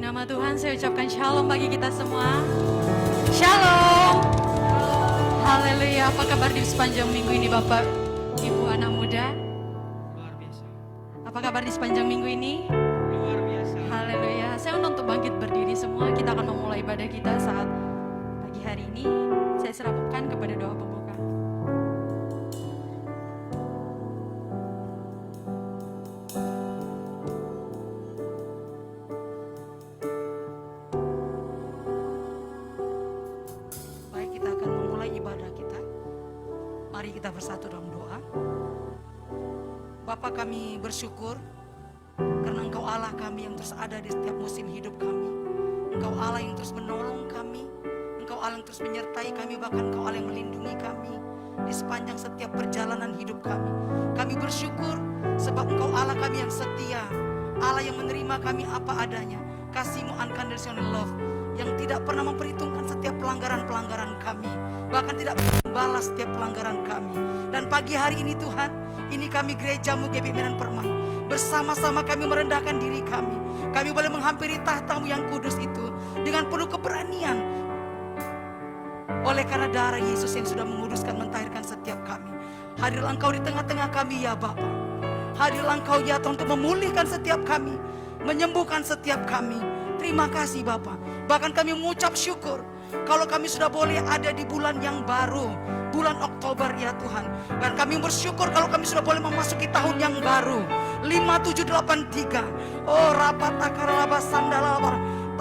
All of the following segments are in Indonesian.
nama Tuhan saya ucapkan shalom bagi kita semua. Shalom. Haleluya. Apa kabar di sepanjang minggu ini Bapak, Ibu, anak muda? Luar biasa. Apa kabar di sepanjang minggu ini? Luar biasa. Haleluya. Saya undang untuk bangkit berdiri semua. Kita akan memulai ibadah kita saat pagi hari ini. Saya serahkan kepada doa pembuka. Baik, kita akan memulai ibadah kita. Mari kita bersatu dalam doa. Bapa, kami bersyukur karena Engkau Allah kami yang terus ada di setiap musim hidup kami. Engkau Allah yang terus menolong kami. Engkau Allah yang terus menyertai kami, bahkan Engkau Allah yang melindungi kami di sepanjang setiap perjalanan hidup kami. Kami bersyukur sebab Engkau Allah kami yang setia, Allah yang menerima kami apa adanya. Kasih-Mu unconditional love yang tidak pernah memperhitungkan setiap pelanggaran-pelanggaran kami, bahkan tidak membalas setiap pelanggaran kami. Dan pagi hari ini Tuhan, ini kami gereja-Mu GBI Medan Permai, bersama-sama kami merendahkan diri kami. Kami boleh menghampiri tahta-Mu yang kudus itu dengan penuh keberanian. Oleh karena darah Yesus yang sudah menguduskan, mentahirkan setiap kami. Hadirlah Engkau di tengah-tengah kami ya Bapa. Hadirlah Engkau ya Tuhan untuk memulihkan setiap kami, menyembuhkan setiap kami. Terima kasih Bapa. Bahkan kami mengucap syukur kalau kami sudah boleh ada di bulan yang baru, bulan Oktober ya Tuhan. Dan kami bersyukur kalau kami sudah boleh memasuki tahun yang baru, 5783. Oh rapatakara sandala,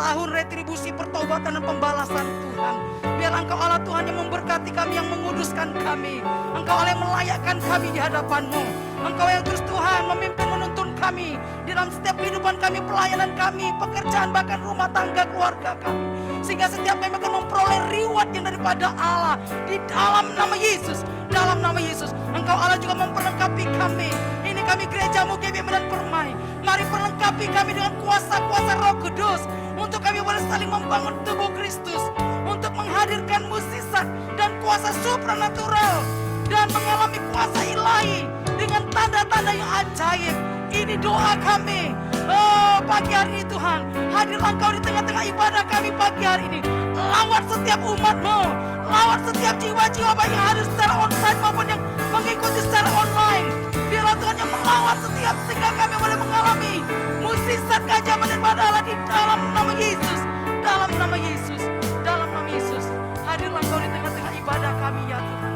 tahun retribusi, pertobatan dan pembalasan Tuhan. Biar Engkau Allah Tuhan yang memberkati kami, yang menguduskan kami. Engkau Allah yang melayakkan kami di hadapan-Mu. Engkau yang terus Tuhan memimpin, menuntun kami di dalam setiap kehidupan kami, pelayanan kami, pekerjaan, bahkan rumah tangga keluarga kami. Sehingga setiap kami akan memperoleh reward yang daripada Allah di dalam nama Yesus. Dalam nama Yesus, Engkau Allah juga memperlengkapi kami. Ini kami gereja-Mu GBI Medan Permai. Mari perlengkapi kami dengan kuasa-kuasa Roh Kudus untuk kami boleh saling membangun tubuh Kristus, untuk menghadirkan mukjizat dan kuasa supranatural dan mengalami kuasa ilahi dengan tanda-tanda yang ajaib. Ini doa kami. Oh, pagi hari ini Tuhan, hadirlah Engkau di tengah-tengah ibadah kami pagi hari ini. Lawat setiap umat-Mu, lawat setiap jiwa-jiwa baik yang hadir secara onsite maupun yang mengikuti secara online. Biarlah Tuhan yang melawat setiap, sehingga kami boleh mengalami mukjizat keajaiban daripada Allah di dalam nama Yesus. Dalam nama Yesus, dalam nama Yesus. Hadirlah Engkau di tengah-tengah ibadah kami ya Tuhan.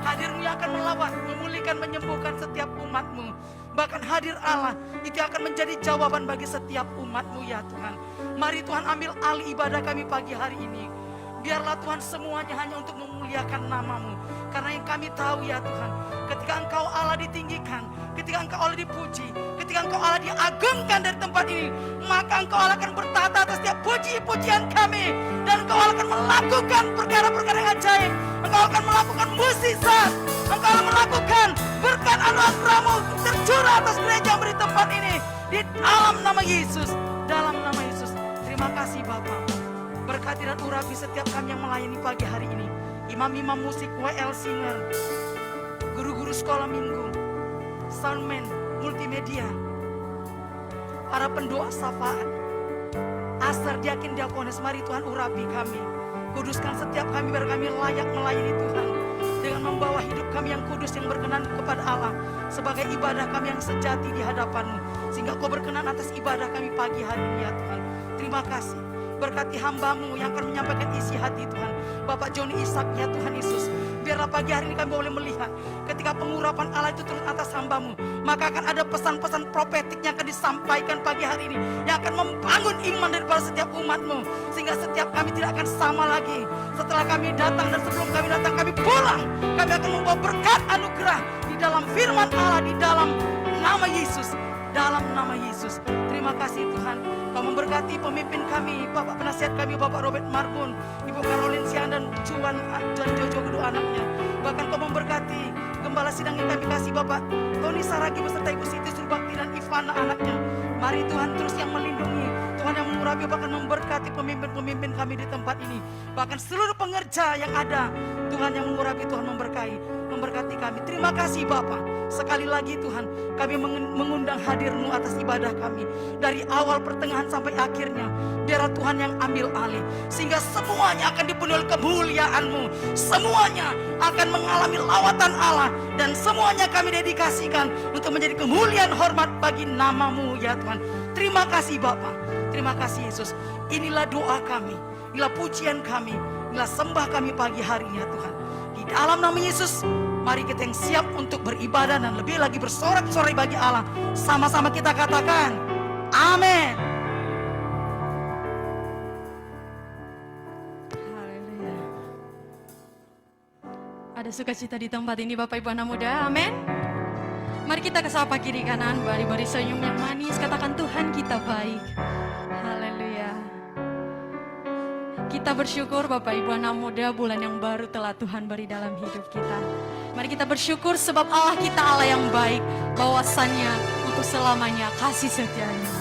Hadir-Mu yang akan melawat, memulihkan, menyembuhkan setiap umat-Mu. Bahkan hadir Allah, itu akan menjadi jawaban bagi setiap umat-Mu ya Tuhan. Mari Tuhan ambil alih ibadah kami pagi hari ini. Biarlah Tuhan semuanya hanya untuk memuliakan nama-Mu. Karena yang kami tahu ya Tuhan, ketika Engkau Allah ditinggikan, ketika Engkau Allah dipuji, ketika Engkau Allah diagungkan dari tempat ini, maka Engkau Allah akan bertata atas setiap puji-pujian kami. Dan Engkau Allah akan melakukan perkara-perkara yang ajaib. Engkau akan melakukan mukjizat. Engkau akan melakukan berkat anugerah-Mu tercurah atas gereja di tempat ini. Di dalam nama Yesus, dalam nama Yesus. Terima kasih Bapa. Berkati dan urapi setiap kami yang melayani pagi hari ini. Imam-imam musik, WL singer, guru-guru sekolah minggu, soundman, multimedia, para pendoa syafaat, asar, diakin, diakonis, mari Tuhan urapi kami. Kuduskan setiap kami biar kami layak melayani Tuhan dengan membawa hidup kami yang kudus, yang berkenan kepada Allah sebagai ibadah kami yang sejati di hadapan-Mu. Sehingga Kau berkenan atas ibadah kami pagi hari ini ya Tuhan. Terima kasih. Berkati hamba-Mu yang akan menyampaikan isi hati Tuhan, Bapak Joni Ishak ya Tuhan Yesus. Biarlah pagi hari ini kami boleh melihat ketika pengurapan Allah itu turun atas hamba-Mu, maka akan ada pesan-pesan profetik yang akan disampaikan pagi hari ini, yang akan membangun iman daripada setiap umat-Mu. Sehingga setiap kami tidak akan sama lagi. Setelah kami datang dan sebelum kami datang kami pulang, kami akan membawa berkat anugerah di dalam firman Allah, di dalam nama Yesus. Dalam nama Yesus. Terima kasih Tuhan. Kau memberkati pemimpin kami, Bapak penasihat kami, Bapak Robert Marbun, Ibu Caroline Siang dan Juan dan Jojo kedua anaknya. Bahkan Kau memberkati gembala sidang yang kami kasih, Bapak Tony Saragi beserta Ibu Siti Surbakti dan Ivana anaknya. Mari Tuhan terus yang melindungi, Tuhan yang mengurapi, bahkan memberkati pemimpin-pemimpin kami di tempat ini. Bahkan seluruh pengerja yang ada, Tuhan yang mengurapi, Tuhan memberkahi. memberkati kami. Terima kasih Bapa. Sekali lagi Tuhan, kami mengundang hadir-Mu atas ibadah kami. Dari awal, pertengahan, sampai akhirnya. Biarlah Tuhan yang ambil alih. Sehingga semuanya akan dipenuhi kemuliaan-Mu. Semuanya akan mengalami lawatan Allah. Dan semuanya kami dedikasikan untuk menjadi kemuliaan hormat bagi nama-Mu ya Tuhan. Terima kasih Bapa. Terima kasih Yesus. Inilah doa kami. Inilah pujian kami. Inilah sembah kami pagi hari ini ya Tuhan. Di dalam nama Yesus, mari kita yang siap untuk beribadah dan lebih lagi bersorak-sorai bagi Allah. Sama-sama kita katakan, amin. Haleluya. Ada sukacita di tempat ini Bapak Ibu anak muda, amin. Mari kita kesapa kiri kanan, bari-bari senyum yang manis, katakan Tuhan kita baik. Haleluya. Kita bersyukur Bapak Ibu anak muda, bulan yang baru telah Tuhan beri dalam hidup kita. Mari kita bersyukur sebab Allah kita Allah yang baik, bahwasannya untuk selamanya kasih setianya.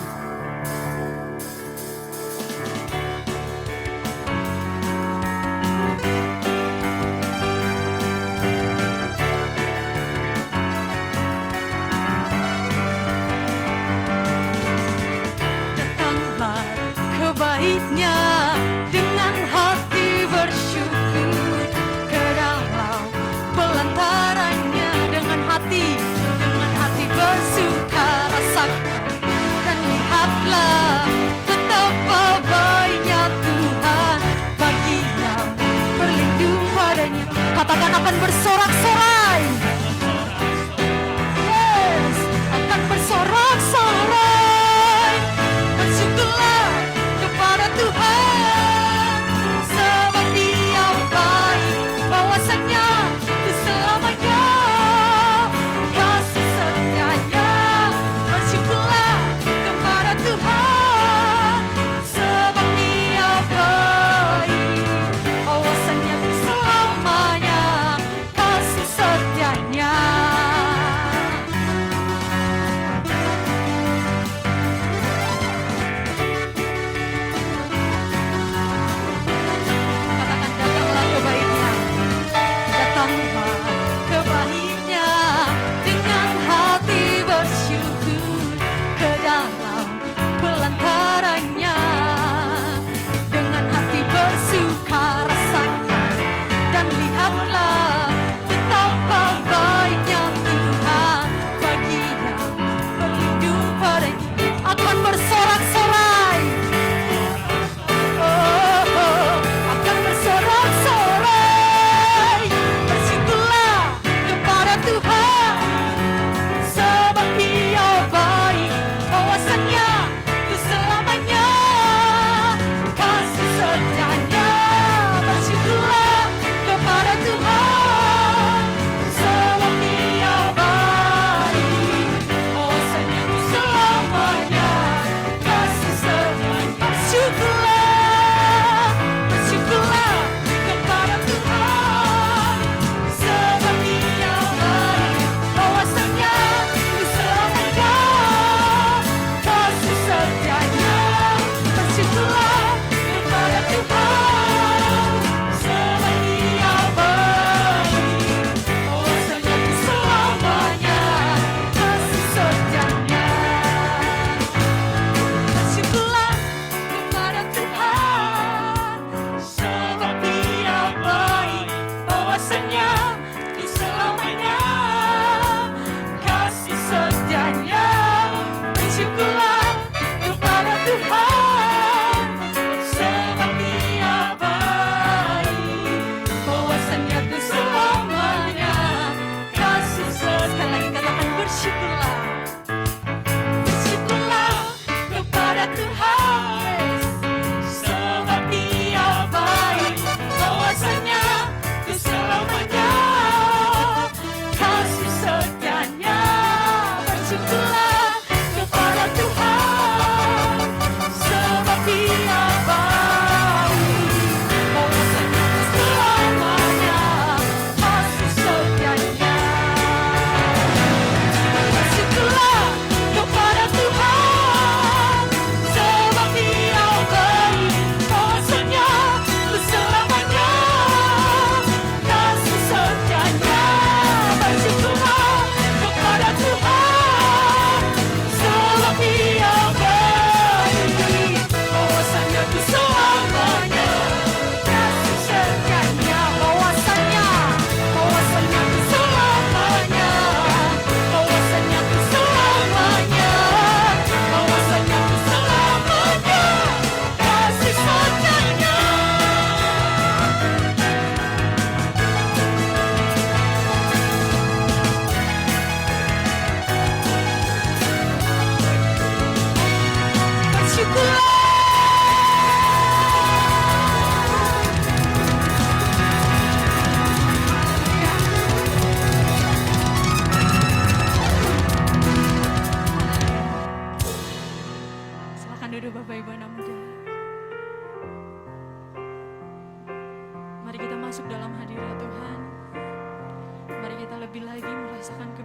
Datanglah ke baiknya dengan hati bersyukur, ke dalam pelantarannya dengan hati bersuka, rasakan dan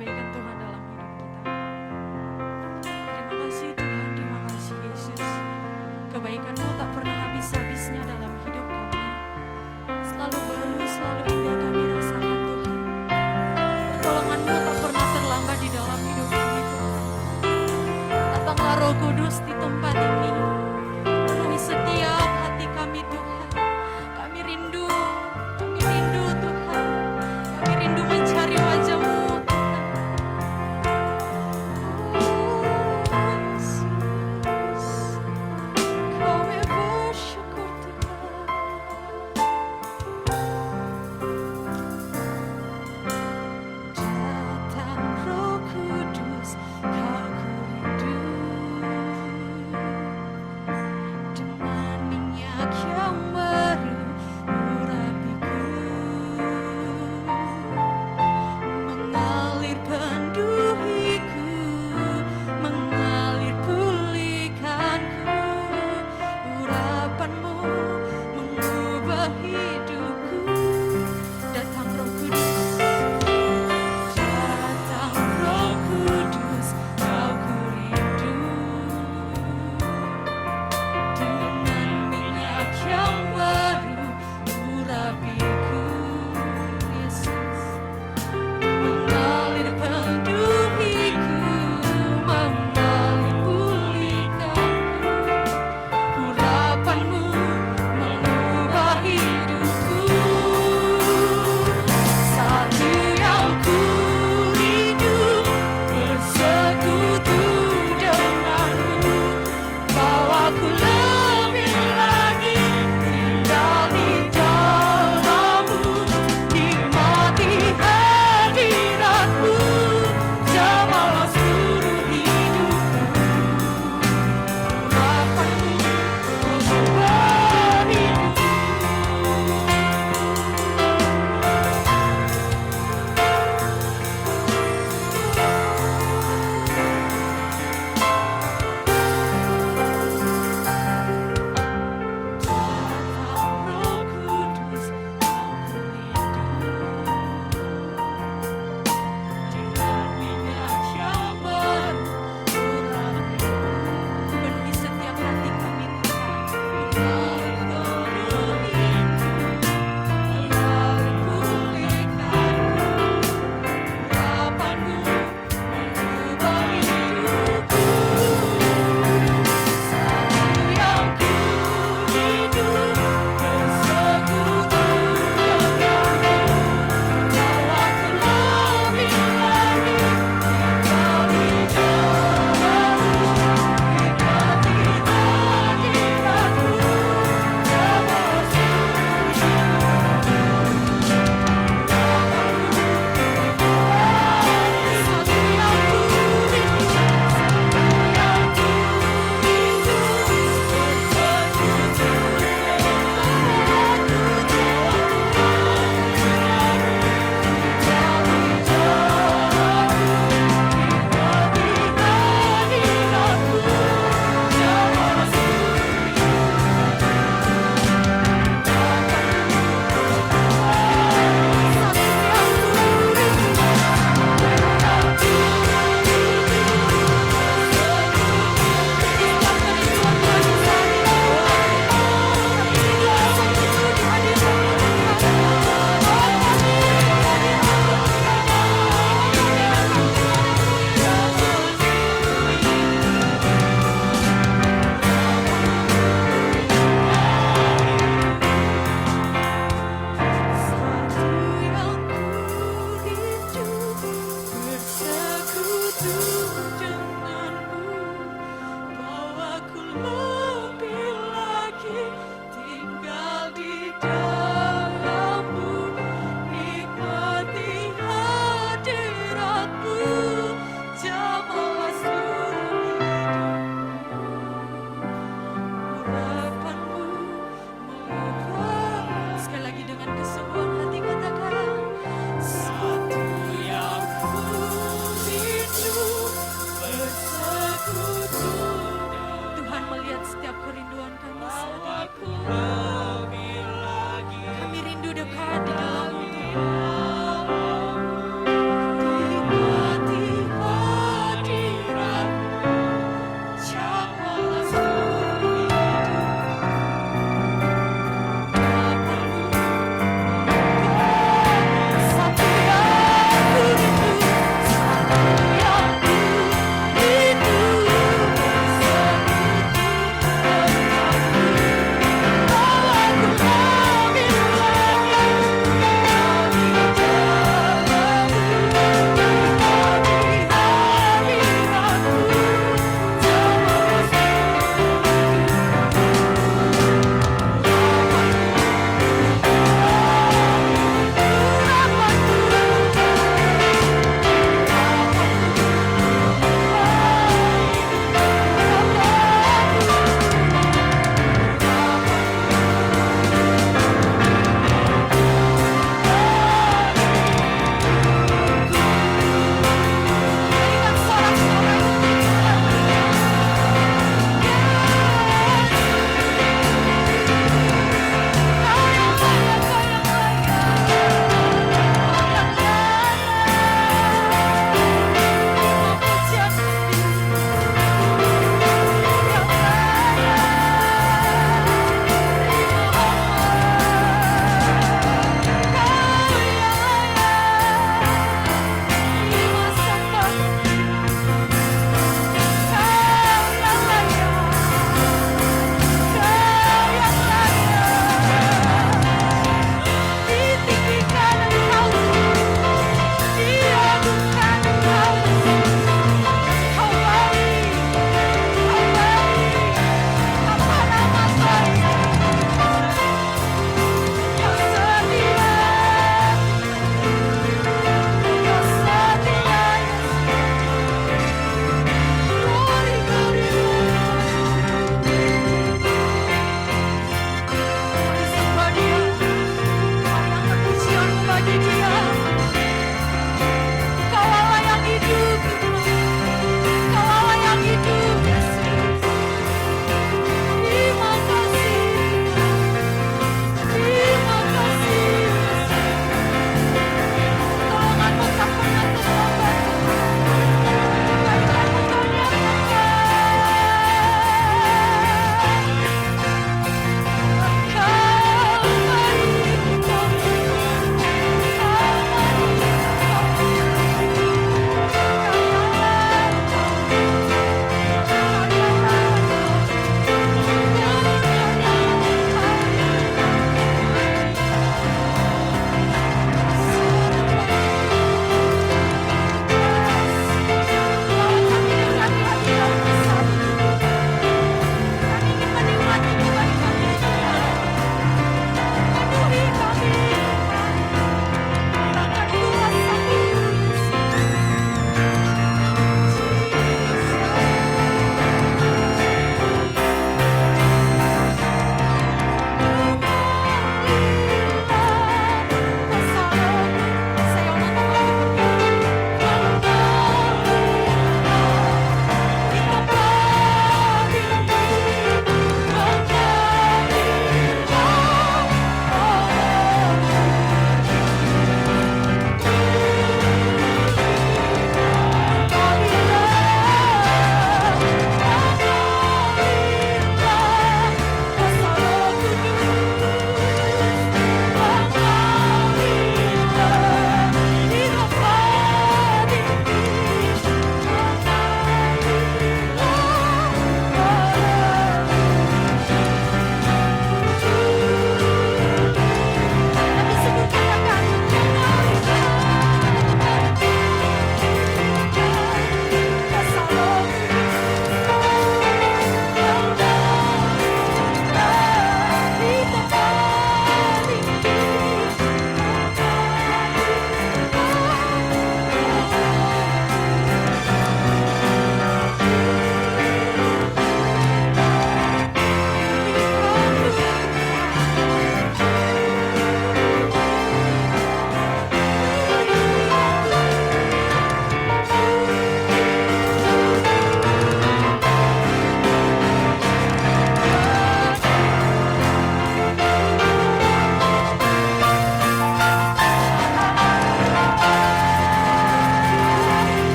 kebaikan Tuhan dalam hidup kita. Terima kasih Tuhan, terima kasih Yesus. Kebaikan-Mu tak pernah habis-habisnya dalam hidup kami. Selalu baru, selalu indah kami rasakan Tuhan. Pertolongan-Mu tak pernah terlambat di dalam hidup kami Tuhan. Datanglah Roh Kudus di tempat ini. Penuhi setiap hati kami Tuhan. Kami rindu Tuhan. Kami rindu mencari wajah-Mu Tuhan. Oh Yesus, kami bersyukur Tuhan. Datang Roh Kudus, Kau ku rindu.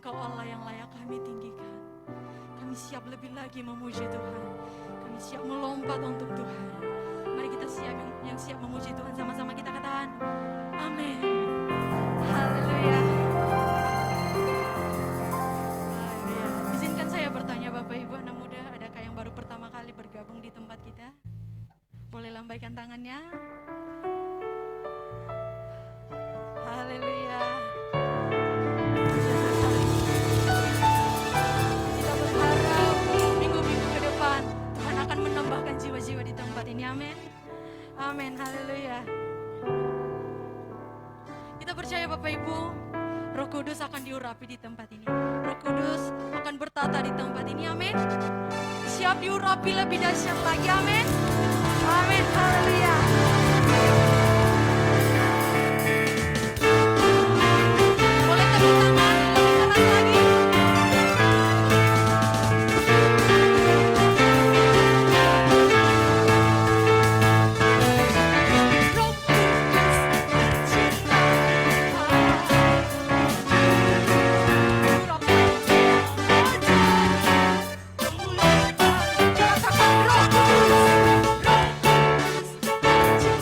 Engkau Allah yang layak kami tinggikan. Kami siap lebih lagi memuji Tuhan. Kami siap melompat untuk Tuhan. Mari kita yang siap memuji Tuhan, sama-sama kita katakan amin. Haleluya. Haleluya. Izinkan saya bertanya Bapak Ibu anak muda, adakah yang baru pertama kali bergabung di tempat kita? Boleh lambaikan tangannya. Haleluya. Kita berharap minggu-minggu ke depan Tuhan akan menambahkan jiwa-jiwa di tempat ini. Amin. Amin. Haleluya. Kita percaya Bapak Ibu, Roh Kudus akan diurapi di tempat ini. Roh Kudus akan bertata di tempat ini. Amin. Siap diurapi lebih dahsyat lagi. Amin. Amin. Haleluya. Boleh tepuk tangan lebih keras lagi. Roh Kudus cinta. Katakan Roh Kudus, Roh Kudus cinta.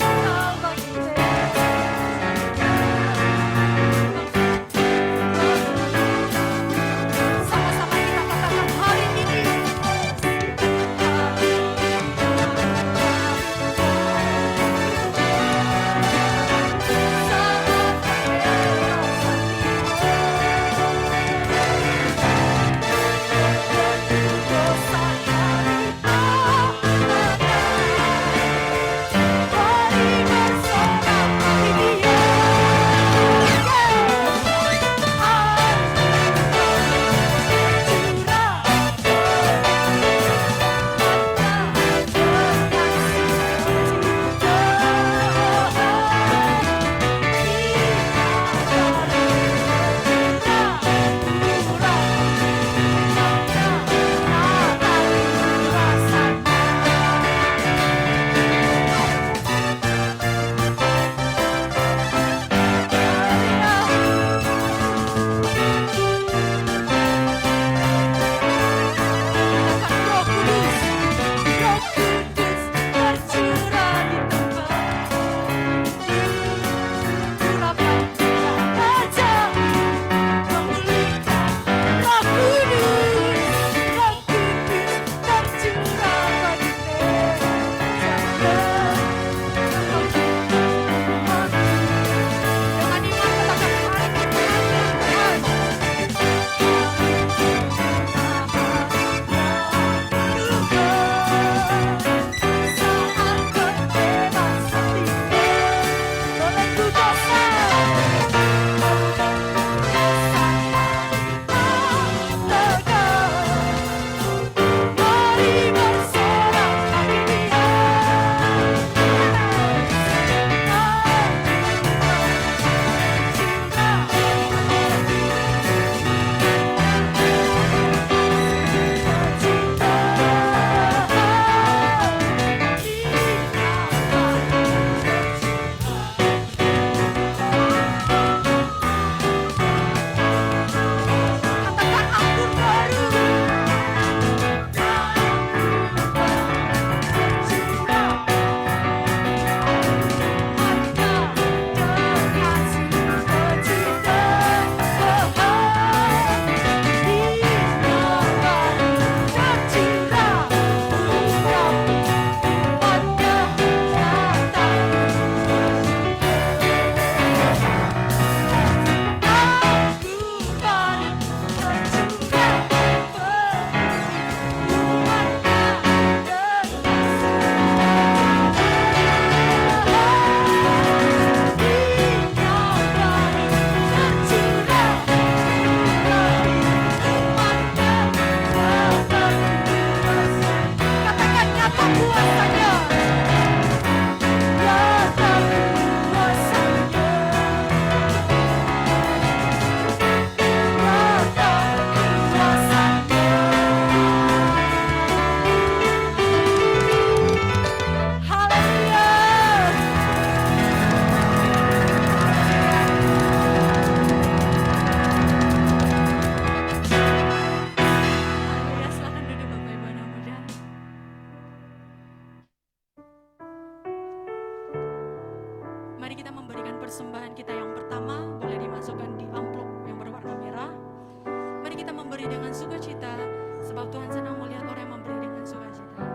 Mari kita memberi dengan sukacita, sebab Tuhan senang melihat orang yang memberi dengan sukacita.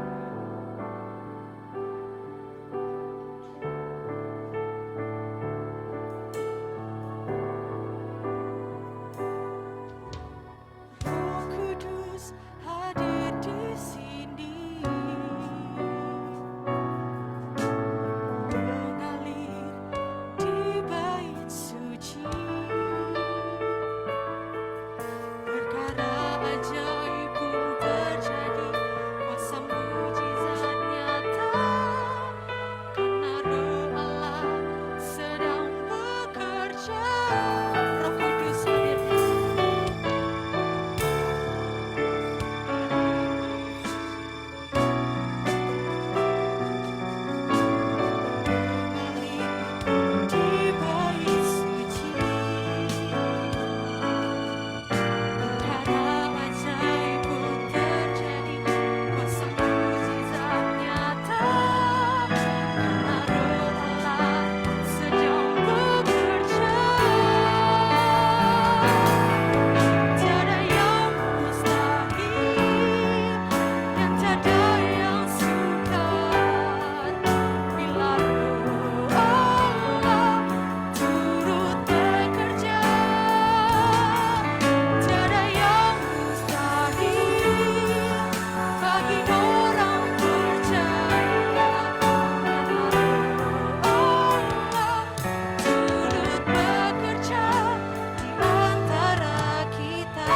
Roh Kudus hadir di sini, mengalir di bait suci. Perkara ajaib pun terjadi, kuasa mujizat nyata, karena Roh Allah sedang bekerja. Roh Kudus hadir di sini. Di bait suci, perkara ajaib pun terjadi, kuasa mujizat nyata, karena Roh Allah sedang bekerja. Tiada yang mustahil dan tiada yang sukar bila Roh Allah turut bekerja. Tiada yang mustahil bagi orang percaya, karena Roh Allah turut bekerja di antara kita.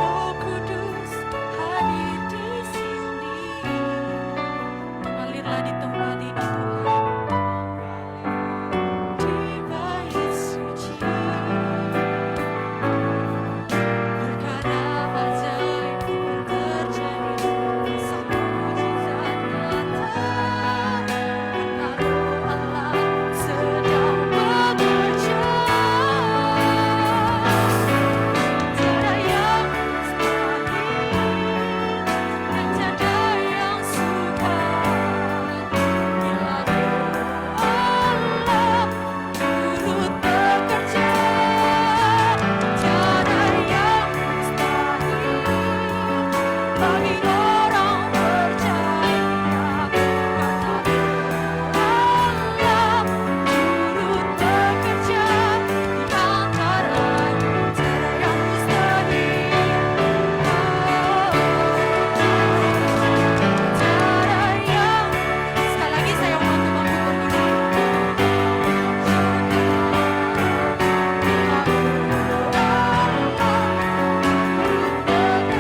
Roh Kudus hadir di sini. Mengalirlah di tempat ini Tuhan, di bait suci. Perkara ajaib pun terjadi, kuasa mujizat nyata, karena Roh Allah sedang bekerja. Tiada yang mustahil dan tiada yang sukar bila Roh Allah turut bekerja. Tiada yang mustahil bagi orang percaya, karena Roh Allah turut bekerja di antara kita. Tiada yang mustahil, tiada yang. Sekali lagi saya ulang bangku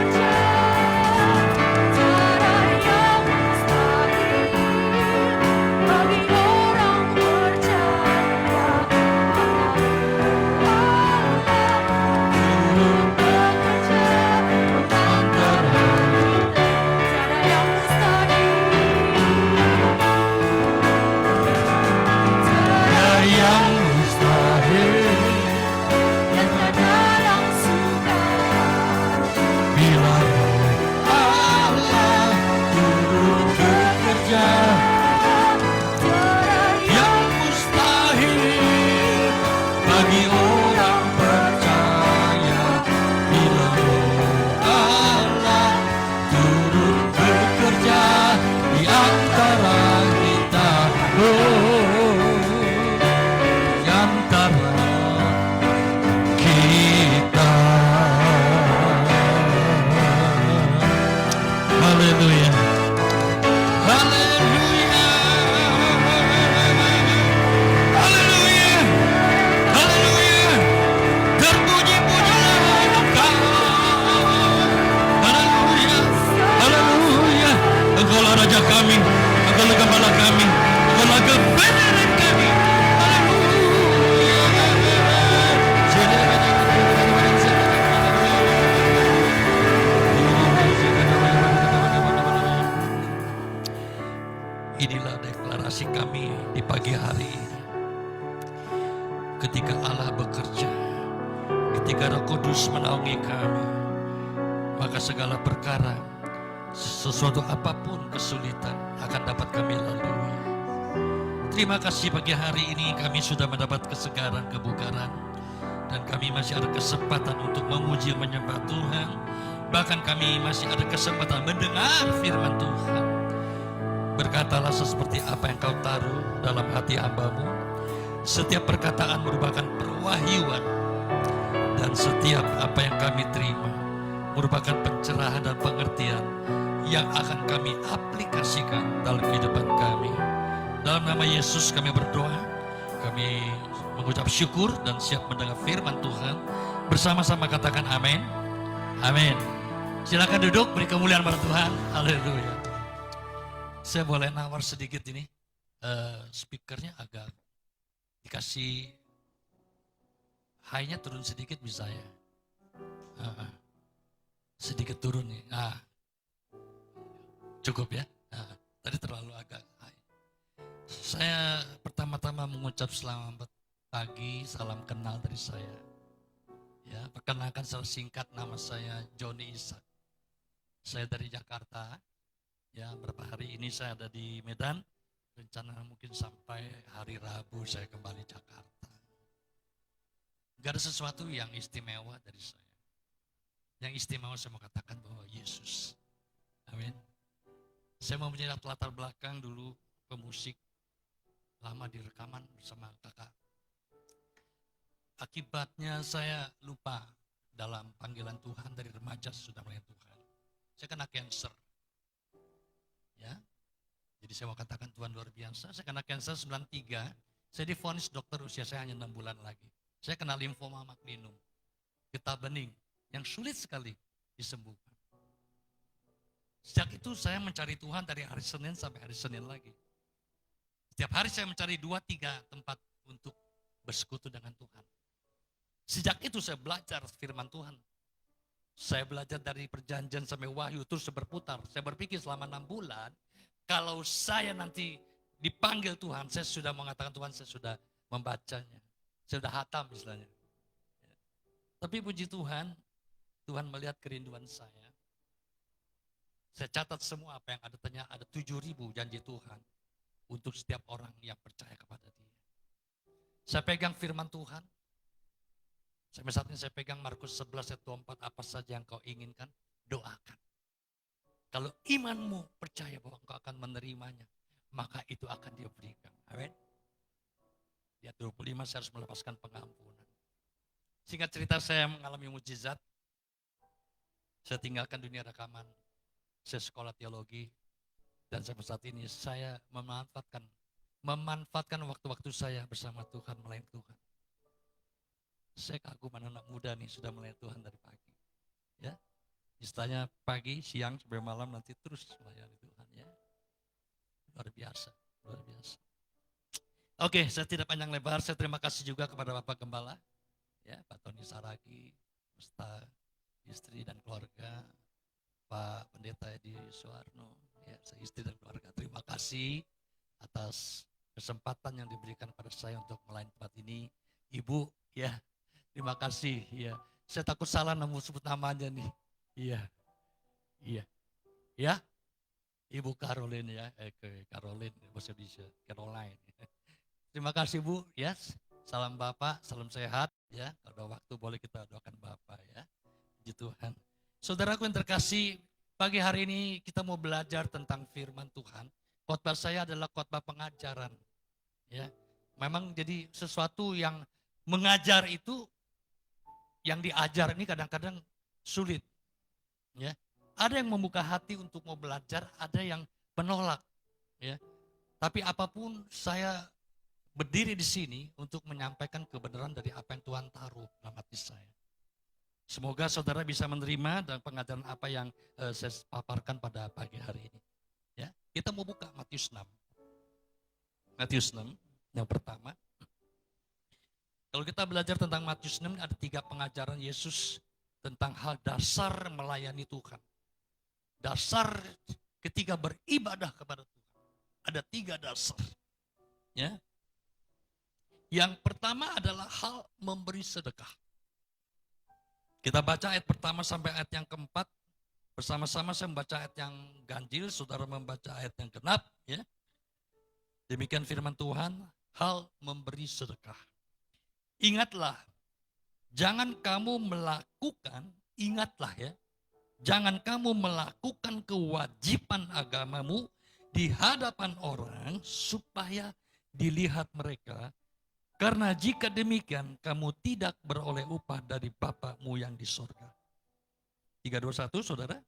bekerja. Tiada yang mustahil bagi orang percaya, karena Roh Allah turut bekerja di antara kita. Tiada yang mustahil, Tiada yang mustahil dan tiada yang sukar bila Roh Allah turut bekerja. Yang mustahil bagi orang percaya bila Roh Allah turut bekerja di antara kita. Di antara kita. Haleluya. Haleluya. Haleluya. Haleluya. Terpuji-pujilah Engkau. Haleluya. Haleluya. Engkaulah Raja kami, Engkaulah Gembala kami, Engkaulah kebenaran kami. Inilah deklarasi kami di pagi hari ini. Ketika Allah bekerja, ketika Roh Kudus menaungi kami, maka segala perkara, sesuatu apapun kesulitan akan dapat kami lalui. Terima kasih pagi hari ini kami sudah mendapat kesegaran, kebugaran. Dan kami masih ada kesempatan untuk memuji menyembah Tuhan. Bahkan kami masih ada kesempatan mendengar firman Tuhan. Berkatalah seperti apa yang kau taruh dalam hati hamba-Mu. Setiap perkataan merupakan perwahyuan. Dan setiap apa yang kami terima merupakan pencerahan dan pengertian yang akan kami aplikasikan dalam kehidupan kami. Dalam nama Yesus kami berdoa. Kami mengucap syukur dan siap mendengar firman Tuhan. Bersama-sama katakan amin. Amin. Silakan duduk, beri kemuliaan pada Tuhan. Haleluya. Saya boleh nawar sedikit ini. Speakernya agak dikasih high-nya turun sedikit bisa ya. Sedikit turun nih. Cukup ya. Tadi terlalu agak high. Saya pertama-tama mengucap selamat pagi, salam kenal dari saya. Ya, perkenalkan secara singkat, nama saya Joni Ishak. Saya dari Jakarta. Ya, beberapa hari ini saya ada di Medan. Rencana mungkin sampai hari Rabu saya kembali Jakarta. Gak ada sesuatu yang istimewa dari saya. Yang istimewa saya mau katakan bahwa Yesus. Amin. Saya mau menjadi latar belakang dulu pemusik. Lama di rekaman bersama kakak. Akibatnya saya lupa dalam panggilan Tuhan dari remaja sudah melayani Tuhan. Saya kena cancer. Ya. Jadi saya mau katakan Tuhan luar biasa. Saya kena cancer 93. Saya divonis dokter usia saya hanya 6 bulan lagi. Saya kena limfoma makninum. Getah bening yang sulit sekali disembuhkan. Sejak itu saya mencari Tuhan dari hari Senin sampai hari Senin lagi. Setiap hari saya mencari 2-3 tempat untuk bersekutu dengan Tuhan. Sejak itu saya belajar firman Tuhan. Saya belajar dari perjanjian sampai wahyu terus berputar. Saya berpikir selama 6 bulan, kalau saya nanti dipanggil Tuhan, saya sudah mengatakan Tuhan, saya sudah membacanya. Saya sudah hatam istilahnya. Tapi puji Tuhan, Tuhan melihat kerinduan saya. Saya catat semua apa yang ada, tanya ada 7.000 janji Tuhan untuk setiap orang yang percaya kepada Dia. Saya pegang firman Tuhan. Sampai saat ini saya pegang Markus 11 ayat 24, apa saja yang kau inginkan, doakan. Kalau imanmu percaya bahwa engkau akan menerimanya, maka itu akan Dia berikan. Amin. Di ayat 25 saya harus melepaskan pengampunan. Singkat cerita, saya mengalami mujizat. Saya tinggalkan dunia rekaman. Saya sekolah teologi. Dan sampai saat ini saya memanfaatkan waktu-waktu saya bersama Tuhan, melayani Tuhan. Saya kagum anak muda nih sudah melayani Tuhan dari pagi. Ya, istilahnya pagi, siang, sampai malam nanti terus melayani Tuhan ya. Luar biasa, luar biasa. Oke, saya tidak panjang lebar. Saya terima kasih juga kepada Bapak Gembala, ya, Pak Tony Saragi, beserta istri dan keluarga, Pak Pendeta Edi Suwarno, ya, istri dan keluarga. Terima kasih atas kesempatan yang diberikan pada saya untuk melayani tempat ini. Ibu, ya, terima kasih. Ya, saya takut salah sebut namanya nih. Iya, iya, ya, Ibu Caroline ya, Caroline, bahasa Indonesia, Caroline. Terima kasih Bu, ya. Salam Bapak, salam sehat, ya. Kalau ada waktu boleh kita doakan Bapak, ya. Puji Tuhan. Saudaraku yang terkasih, pagi hari ini kita mau belajar tentang firman Tuhan. Khotbah saya adalah khotbah pengajaran, ya. Memang jadi sesuatu yang mengajar itu, yang diajar ini kadang-kadang sulit, ya. Ada yang membuka hati untuk mau belajar, ada yang menolak, ya. Tapi apapun saya berdiri di sini untuk menyampaikan kebenaran dari apa yang Tuhan taruh dalam hati saya. Semoga saudara bisa menerima dan pengajaran apa yang saya paparkan pada pagi hari ini. Ya, kita mau buka Matius 6. Matius 6 yang pertama. Kalau kita belajar tentang Matius 6 ada 3 pengajaran Yesus tentang hal dasar melayani Tuhan. Dasar ketika beribadah kepada Tuhan. Ada 3 dasar. Ya. Yang pertama adalah hal memberi sedekah. Kita baca ayat pertama sampai ayat yang keempat. Bersama-sama saya membaca ayat yang ganjil, saudara membaca ayat yang genap. Ya. Demikian firman Tuhan, hal memberi sedekah. Ingatlah, jangan kamu melakukan, ingatlah ya, jangan kamu melakukan kewajiban agamamu di hadapan orang supaya dilihat mereka. Karena jika demikian, kamu tidak beroleh upah dari Bapa-Mu yang di sorga. 321, saudara.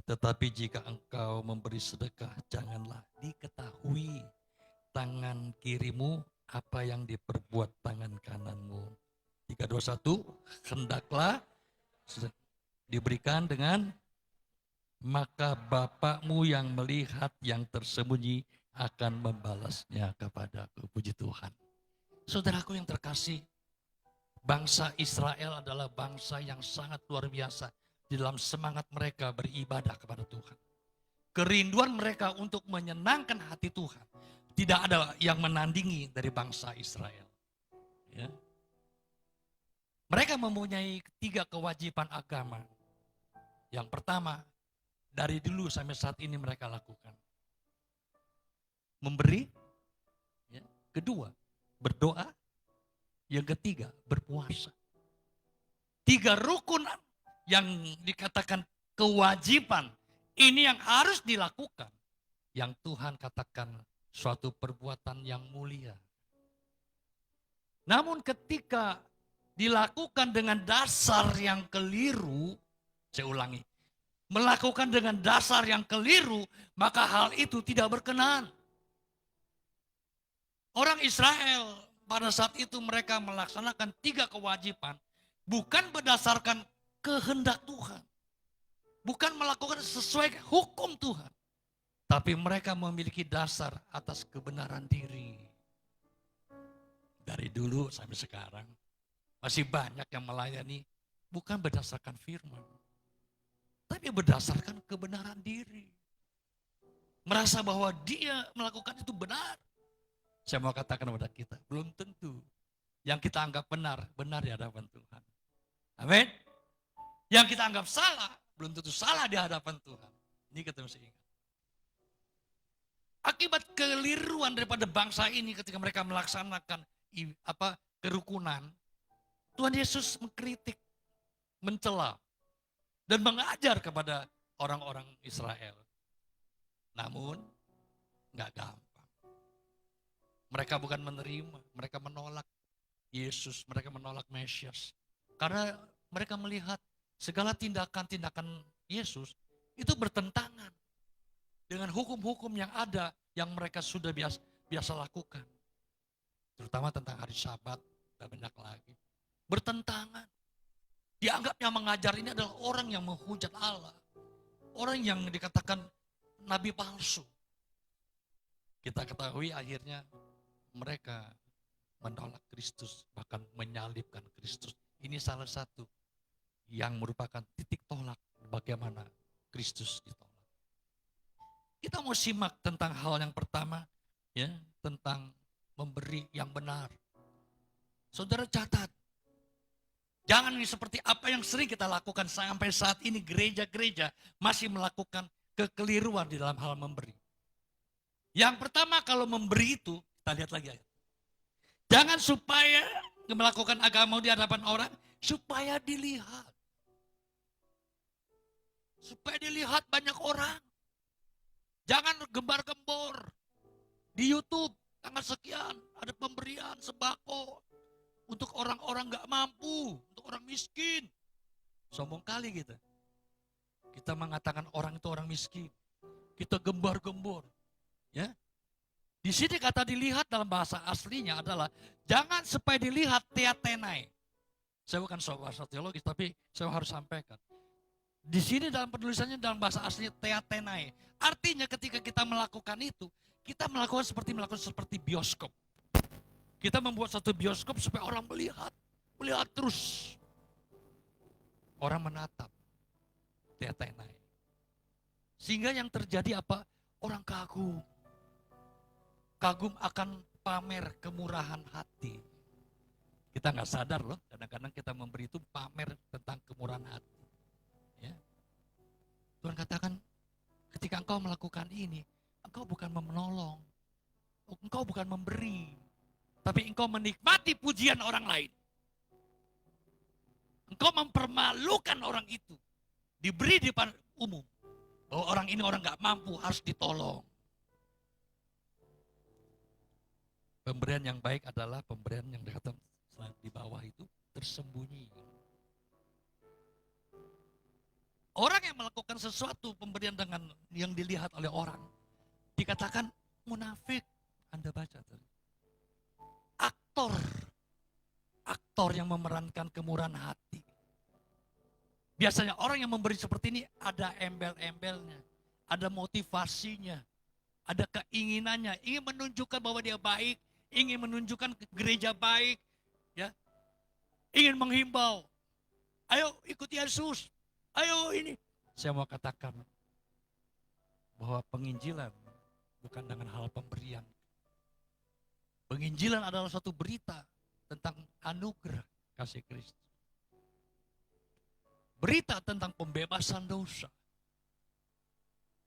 Tetapi jika engkau memberi sedekah, janganlah diketahui tangan kirimu apa yang diperbuat tangan kananmu. 321, hendaklah diberikan dengan, maka Bapa-Mu yang melihat yang tersembunyi akan membalasnya kepadaku. Puji Tuhan. Saudaraku yang terkasih, bangsa Israel adalah bangsa yang sangat luar biasa di dalam semangat mereka beribadah kepada Tuhan. Kerinduan mereka untuk menyenangkan hati Tuhan tidak ada yang menandingi dari bangsa Israel. Ya. Mereka mempunyai 3 kewajiban agama. Yang pertama, dari dulu sampai saat ini mereka lakukan. Memberi. Ya. Kedua, berdoa. Yang ketiga, berpuasa. 3 rukun yang dikatakan kewajiban, ini yang harus dilakukan. Yang Tuhan katakan suatu perbuatan yang mulia. Namun ketika dilakukan dengan dasar yang keliru, saya ulangi, melakukan dengan dasar yang keliru, maka hal itu tidak berkenan. Orang Israel pada saat itu mereka melaksanakan 3 kewajiban, bukan berdasarkan kehendak Tuhan. Bukan melakukan sesuai hukum Tuhan. Tapi mereka memiliki dasar atas kebenaran diri. Dari dulu sampai sekarang, masih banyak yang melayani bukan berdasarkan firman. Tapi berdasarkan kebenaran diri. Merasa bahwa dia melakukan itu benar. Saya mau katakan kepada kita, belum tentu. Yang kita anggap benar, benar di hadapan Tuhan. Amin. Yang kita anggap salah, belum tentu salah di hadapan Tuhan. Ini kita mesti ingat. Akibat keliruan daripada bangsa ini ketika mereka melaksanakan kerukunan, Tuhan Yesus mengkritik, mencela, dan mengajar kepada orang-orang Israel. Namun, nggak gampang. Mereka bukan menerima, mereka menolak Yesus, mereka menolak Mesias. Karena mereka melihat segala tindakan-tindakan Yesus itu bertentangan dengan hukum-hukum yang ada yang mereka sudah biasa lakukan. Terutama tentang hari Sabat dan banyak lagi. Bertentangan. Dianggapnya mengajar ini adalah orang yang menghujat Allah. Orang yang dikatakan nabi palsu. Kita ketahui akhirnya mereka menolak Kristus, bahkan menyalibkan Kristus. Ini salah satu yang merupakan titik tolak bagaimana Kristus ditolak. Kita mau simak tentang hal yang pertama, ya, tentang memberi yang benar. Saudara catat, jangan seperti apa yang sering kita lakukan sampai saat ini, gereja-gereja masih melakukan kekeliruan di dalam hal memberi. Yang pertama, kalau memberi itu, kita lihat lagi ayat. Jangan supaya melakukan agama di hadapan orang, supaya dilihat. Supaya dilihat banyak orang. Jangan gembar-gembor. Di YouTube, tanggal sekian, ada pemberian sembako. Untuk orang-orang gak mampu, untuk orang miskin. Sombong kali kita. Kita mengatakan orang itu orang miskin. Kita gembar-gembor. Ya. Di sini kata dilihat dalam bahasa aslinya adalah jangan supaya dilihat teatenai. Saya bukan bahasa teologis, tapi saya harus sampaikan. Di sini dalam penulisannya dalam bahasa aslinya teatenai. Artinya ketika kita melakukan itu, kita melakukan seperti bioskop. Kita membuat satu bioskop supaya orang melihat terus. Orang menatap, teatenai. Sehingga yang terjadi apa? Orang kagum. Kagum akan pamer kemurahan hati. Kita nggak sadar loh, kadang-kadang kita memberi itu pamer tentang kemurahan hati. Ya. Tuhan katakan, ketika engkau melakukan ini, engkau bukan menolong, engkau bukan memberi, tapi engkau menikmati pujian orang lain. Engkau mempermalukan orang itu, diberi di depan umum, bahwa orang ini orang nggak mampu, harus ditolong. Pemberian yang baik adalah pemberian yang dikatakan di bawah itu tersembunyi. Orang yang melakukan sesuatu pemberian dengan yang dilihat oleh orang, dikatakan munafik. Anda baca tadi. Aktor yang memerankan kemurahan hati. Biasanya orang yang memberi seperti ini ada embel-embelnya, ada motivasinya, ada keinginannya, ingin menunjukkan bahwa dia baik, ingin menunjukkan gereja baik, ya, ingin menghimbau, ayo ikut Yesus, ayo ini. Saya mau katakan bahwa penginjilan bukan dengan hal pemberian. Penginjilan adalah suatu berita tentang anugerah kasih Kristus. Berita tentang pembebasan dosa.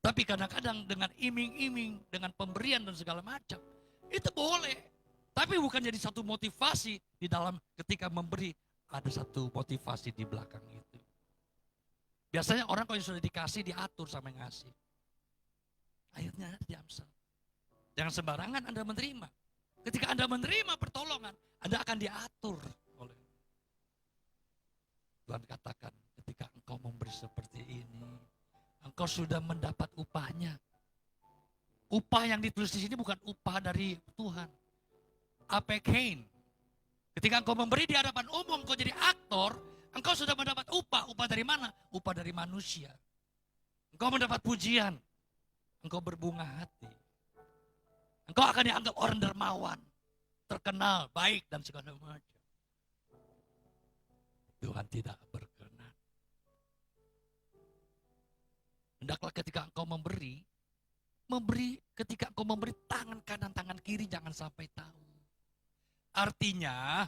Tapi kadang-kadang dengan iming-iming, dengan pemberian dan segala macam, itu boleh. Tapi bukan jadi satu motivasi di dalam ketika memberi, ada satu motivasi di belakang itu. Biasanya orang kalau sudah dikasih, diatur sama yang ngasih. Akhirnya diamsal. Jangan sembarangan Anda menerima. Ketika Anda menerima pertolongan, Anda akan diatur oleh Tuhan. Katakan, ketika engkau memberi seperti ini, engkau sudah mendapat upahnya. Upah yang ditulis di sini bukan upah dari Tuhan. Apekain. Ketika engkau memberi di hadapan umum, engkau jadi aktor, engkau sudah mendapat upah. Upah dari mana? Upah dari manusia. Engkau mendapat pujian. Engkau berbunga hati. Engkau akan dianggap orang dermawan, terkenal, baik, dan segala macam. Tuhan tidak berkenan. Hendaklah ketika engkau memberi ketika engkau memberi tangan kanan, tangan kiri jangan sampai tahu. Artinya,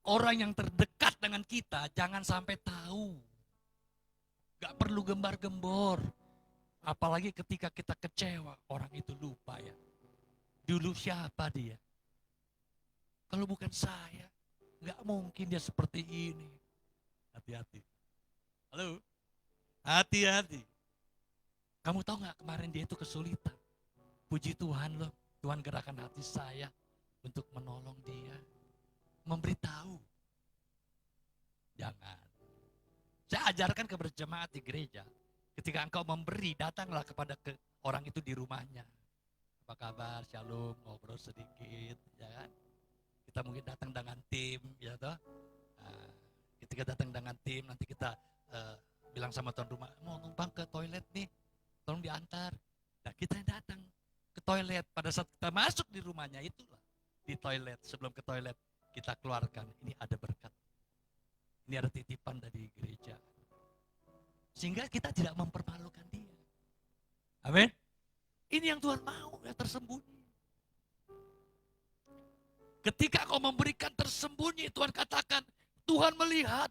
orang yang terdekat dengan kita jangan sampai tahu. Gak perlu gembar-gembor. Apalagi ketika kita kecewa, orang itu lupa ya. Dulu siapa dia? Kalau bukan saya, gak mungkin dia seperti ini. Hati-hati. Halo? Hati-hati. Kamu tahu gak kemarin dia itu kesulitan? Puji Tuhan loh, Tuhan gerakan hati saya untuk menolong dia, memberitahu. Jangan. Saya ajarkan ke berjemaat di gereja, ketika engkau memberi, datanglah kepada orang itu di rumahnya. Apa kabar, shalom, ngobrol sedikit, ya kan? Kita mungkin datang dengan tim, ya toh. Nah, ketika datang dengan tim, nanti kita bilang sama tuan rumah, mau numpang ke toilet nih, tolong diantar. Nah, kita yang datang ke toilet pada saat kita masuk di rumahnya itulah. Di toilet, sebelum ke toilet kita keluarkan, ini ada berkat, ini ada titipan dari gereja, sehingga kita tidak mempermalukan dia. Amin. Ini yang Tuhan mau, yang tersembunyi. Ketika kau memberikan tersembunyi, Tuhan katakan Tuhan melihat.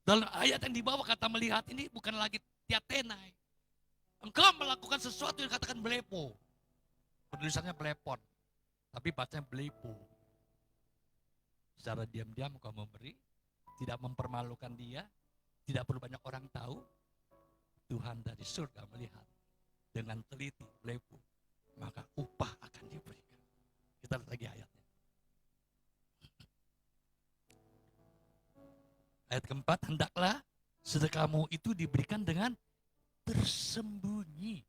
Dalam ayat yang di bawah kata melihat ini bukan lagi tiatenai. Engkau melakukan sesuatu yang katakan blepo, penulisannya blepon, tapi bacanya blepo. Secara diam-diam kau memberi, tidak mempermalukan dia, tidak perlu banyak orang tahu. Tuhan dari surga melihat dengan teliti, blepo, maka upah akan diberikan. Kita lihat lagi ayatnya. Ayat keempat, hendaklah sedekahmu itu diberikan dengan tersembunyi.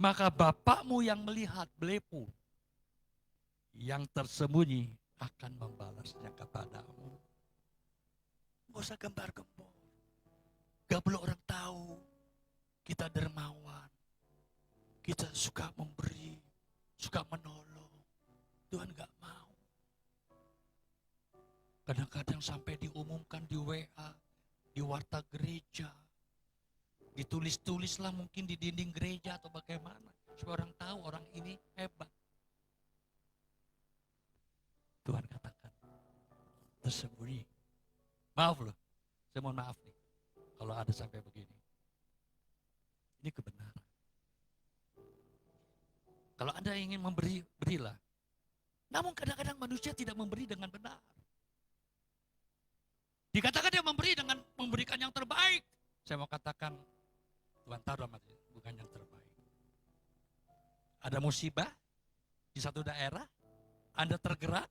Maka Bapakmu yang melihat blepo, yang tersembunyi akan membalasnya kepadamu. Gak usah gembar-gembor. Gak perlu orang tahu. Kita dermawan. Kita suka memberi, suka menolong. Tuhan gak mau. Kadang-kadang sampai diumumkan di WA, di warta gereja, Ditulis-tulislah mungkin di dinding gereja atau bagaimana. Supaya orang tahu orang ini hebat. Tuhan katakan, tersembunyi. Maaf loh, saya mohon maaf nih. Kalau ada sampai begini. Ini kebenaran. Kalau Anda ingin memberi, berilah. Namun kadang-kadang manusia tidak memberi dengan benar. Dikatakan dia memberi dengan memberikan yang terbaik. Saya mau katakan, Tuhan taruh mati, bukan yang terbaik. Ada musibah di satu daerah, Anda tergerak,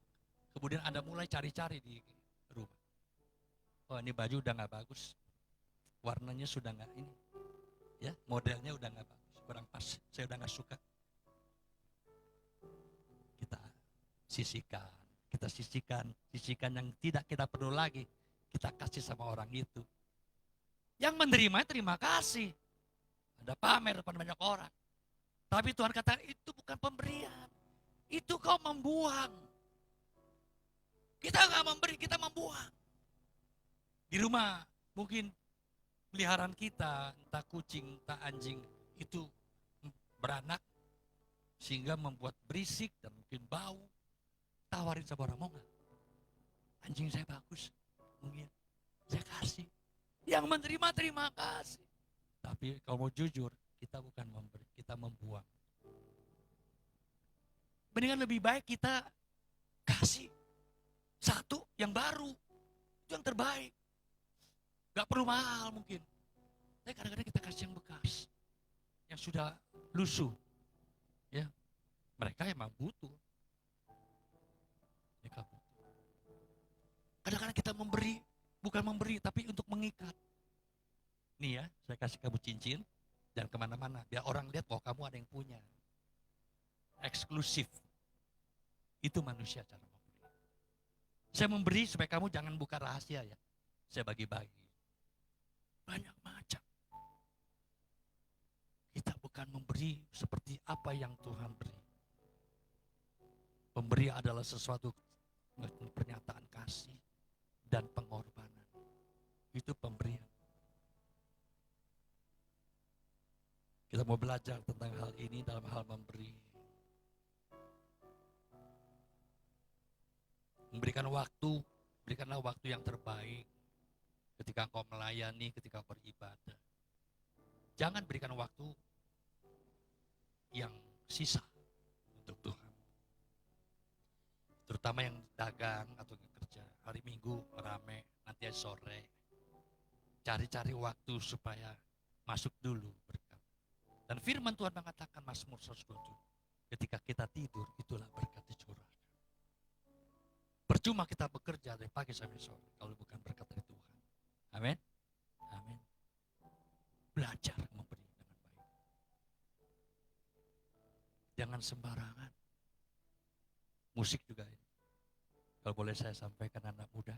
kemudian Anda mulai cari-cari di rumah. Oh, ini baju udah gak bagus, warnanya sudah gak ini, ya modelnya udah gak bagus, kurang pas, saya udah gak suka. Kita sisihkan yang tidak kita perlu lagi, kita kasih sama orang itu. Yang menerima terima kasih. Ada pamer depan banyak orang. Tapi Tuhan kata itu bukan pemberian. Itu kau membuang. Kita nggak memberi, kita membuang. Di rumah mungkin peliharaan kita, entah kucing, entah anjing, itu beranak sehingga membuat berisik dan mungkin bau. Tawarin sama orang, mau nggak? Anjing saya bagus, mungkin saya kasih. Yang menerima terima kasih. Tapi kalau mau jujur, kita bukan memberi, kita membuang. Mendingan lebih baik kita kasih satu yang baru, itu yang terbaik. Gak perlu mahal mungkin. Tapi kadang-kadang kita kasih yang bekas, yang sudah lusuh. Ya, mereka emang butuh. Mereka butuh. Kadang-kadang kita memberi, bukan memberi, tapi untuk mengikat. Nih ya, saya kasih kamu cincin, dan kemana-mana, biar orang lihat bahwa kamu ada yang punya. Eksklusif. Itu manusia cara memberi. Saya memberi supaya kamu jangan buka rahasia ya. Saya bagi-bagi. Banyak macam. Kita bukan memberi seperti apa yang Tuhan beri. Pemberi adalah sesuatu pernyataan kasih dan pengorbanan. Itu pemberian. Kita mau belajar tentang hal ini dalam hal memberi. Memberikan waktu, berikanlah waktu yang terbaik ketika engkau melayani, ketika engkau beribadah. Jangan berikan waktu yang sisa untuk Tuhan. Terutama yang dagang atau kerja. Hari Minggu rame, nanti sore. Cari-cari waktu supaya masuk dulu berkat. Dan firman Tuhan mengatakan Mazmur 127, ketika kita tidur, itulah berkat dicurahkan. Percuma kita bekerja dari pagi sampai sore kalau bukan berkat dari Tuhan. Amin. Amin. Belajar memberi dengan baik. Jangan sembarangan. Musik juga ini. Kalau boleh saya sampaikan anak muda.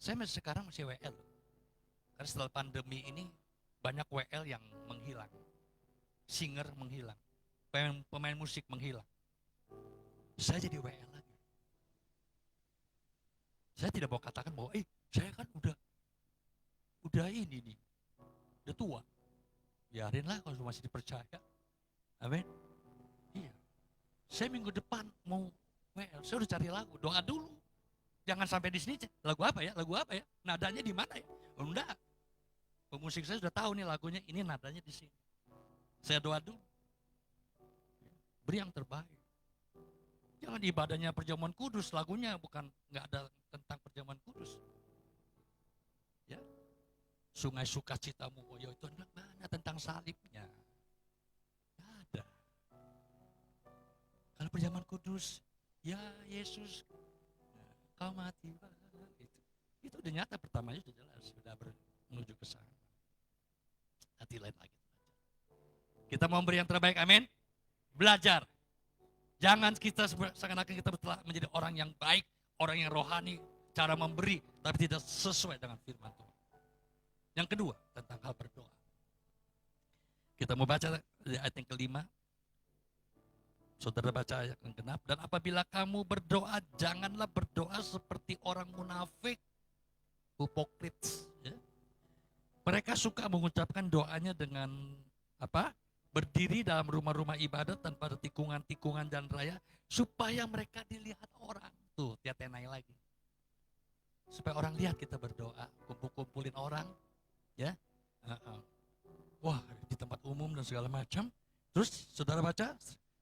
Saya sekarang masih WL. Karena setelah pandemi ini banyak WL yang menghilang. Singer menghilang. Pemain musik menghilang. Saya jadi WL lagi. Saya tidak mau katakan bahwa saya kan udah ini nih. Udah tua. Biarinlah kalau masih dipercaya. Amin. Iya. Saya minggu depan mau WL. Saya udah cari lagu. Doa dulu. Jangan sampai di sini. Lagu apa ya? Lagu apa ya? Nadanya di mana ya? Oh, enggak. Pemusik saya sudah tahu nih lagunya. Ini nadanya di sini. Saya doa dulu. Beri yang terbaik. Jangan ibadahnya perjamuan kudus. Lagunya bukan nggak ada tentang perjamuan kudus. Ya. Sungai Sukacitamu. Oh ya itu mana tentang salibnya. Nggak ada. Kalau perjamuan kudus, ya Yesus, kau mati. Itu udah nyata pertamanya sudah jelas, sudah menuju ke sana. Hati lain lagi. Kita mau beri yang terbaik, amin. Belajar. Jangan kita seakan-akan kita telah menjadi orang yang baik, orang yang rohani, cara memberi, tapi tidak sesuai dengan firman Tuhan. Yang kedua, tentang hal berdoa. Kita mau baca ayat yang kelima. Saudara baca ayat yang genap. Dan apabila kamu berdoa, janganlah berdoa seperti orang munafik, hypocrites. Ya. Mereka suka mengucapkan doanya dengan apa? Berdiri dalam rumah-rumah ibadat tanpa ada tikungan-tikungan dan raya supaya mereka dilihat orang. Tuh, tiatenai lagi. Supaya orang lihat kita berdoa, kumpul-kumpulin orang, ya. Wah, di tempat umum dan segala macam. Terus saudara baca,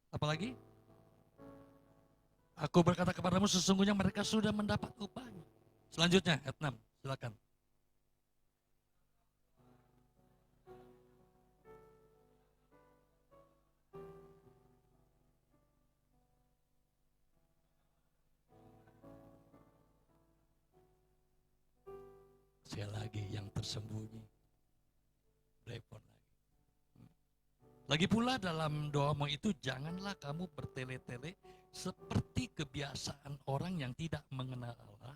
apalagi? Aku berkata kepadamu sesungguhnya mereka sudah mendapat upahnya. Selanjutnya ayat 6, silakan. Sekali lagi yang tersembunyi. Repot lagi. Lagi pula dalam doamu itu janganlah kamu bertele-tele seperti kebiasaan orang yang tidak mengenal Allah.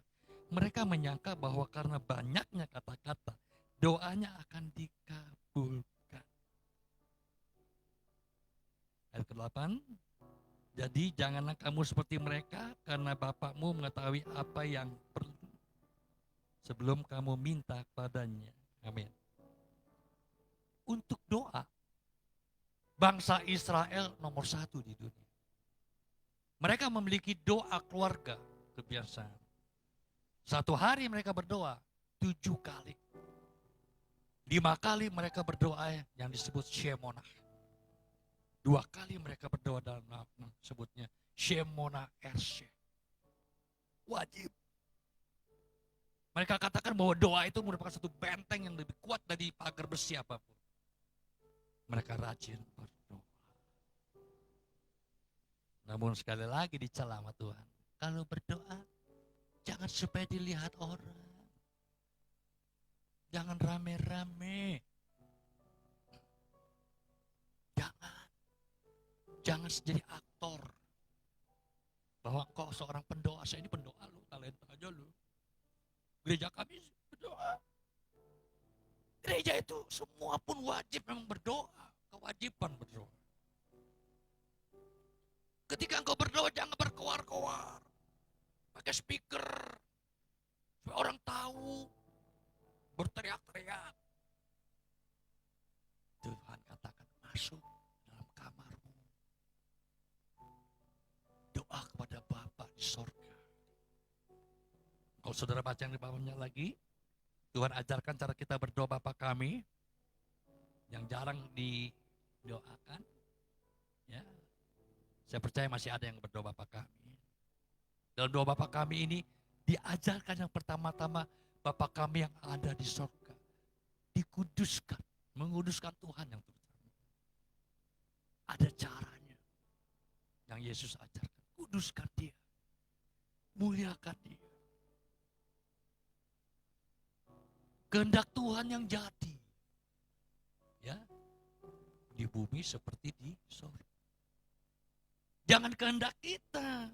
Mereka menyangka bahwa karena banyaknya kata-kata doanya akan dikabulkan. Ayat ke-8. Jadi janganlah kamu seperti mereka karena Bapakmu mengetahui apa yang perlu sebelum kamu minta kepadanya. Amin. Untuk doa, bangsa Israel nomor 1 di dunia. Mereka memiliki doa keluarga, kebiasaan. Satu hari mereka berdoa 7 kali. 5 kali mereka berdoa yang disebut Shemona. 2 kali mereka berdoa dalam sebutnya Shemona Ershe. Wajib. Mereka katakan bahwa doa itu merupakan satu benteng yang lebih kuat dari pagar besi apapun. Mereka rajin berdoa. Namun sekali lagi dicela sama Tuhan. Kalau berdoa, jangan supaya dilihat orang. Jangan rame-rame. Jangan jadi aktor. Bahwa kau seorang pendoa, saya ini pendoa lu, talenta aja lu. Gereja kami berdoa. Gereja itu semua pun wajib memang berdoa. Kewajiban berdoa. Ketika engkau berdoa jangan berkoar-koar. Pakai speaker. Supaya orang tahu. Berteriak-teriak. Tuhan katakan masuk dalam kamarmu. Doa kepada Bapa di sorga. Kalau saudara baca yang di bawahnya lagi. Tuhan ajarkan cara kita berdoa Bapa kami. Yang jarang didoakan. Ya. Saya percaya masih ada yang berdoa Bapa kami. Dalam doa Bapa kami ini diajarkan yang pertama-tama Bapa kami yang ada di sorga. Dikuduskan. Menguduskan Tuhan yang terutama. Ada caranya. Yang Yesus ajarkan. Kuduskan dia. Muliakan dia. Kehendak Tuhan yang jadi. Ya. Di bumi seperti di sorga. Jangan kehendak kita.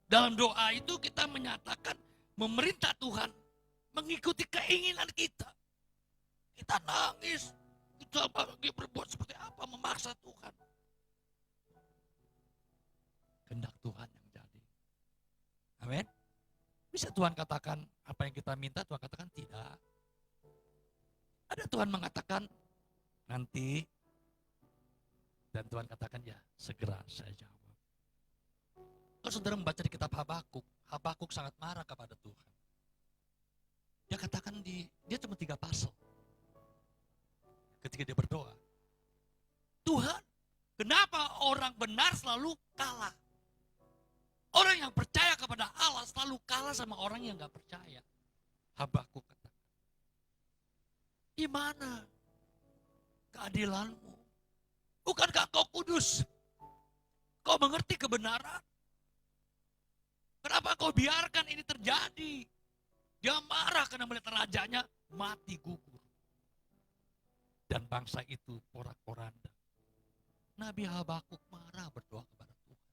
Dalam doa itu kita menyatakan memerintah Tuhan mengikuti keinginan kita. Kita nangis, kita lagi berbuat seperti apa, memaksa Tuhan. Kehendak Tuhan yang jadi. Amin. Bisa Tuhan katakan apa yang kita minta, Tuhan katakan tidak. Ada Tuhan mengatakan nanti, dan Tuhan katakan ya segera saya jawab. Kalau saudara membaca di kitab Habakuk, Habakuk sangat marah kepada Tuhan. Dia katakan dia cuma 3 pasal. Ketika dia berdoa. Tuhan, kenapa orang benar selalu kalah? Orang yang percaya kepada Allah selalu kalah sama orang yang gak percaya. Habakuk katakan. Di mana keadilanmu? Bukankah kau kudus? Kau mengerti kebenaran? Kenapa kau biarkan ini terjadi? Dia marah karena melihat rajanya mati gugur. Dan bangsa itu porak-poranda. Nabi Habakuk marah berdoa kepada Tuhan.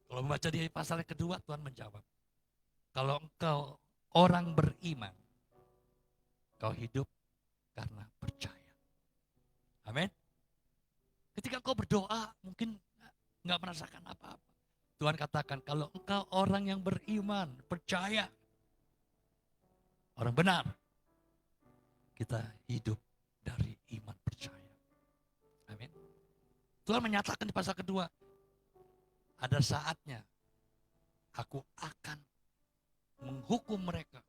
Kalau membaca di pasal yang kedua, Tuhan menjawab. Kalau engkau orang beriman, kau hidup karena percaya. Amin. Ketika engkau berdoa, mungkin nggak merasakan apa-apa. Tuhan katakan, kalau engkau orang yang beriman, percaya, orang benar, kita hidup dari iman percaya. Amin. Tuhan menyatakan di pasal kedua, ada saatnya aku akan menghukum mereka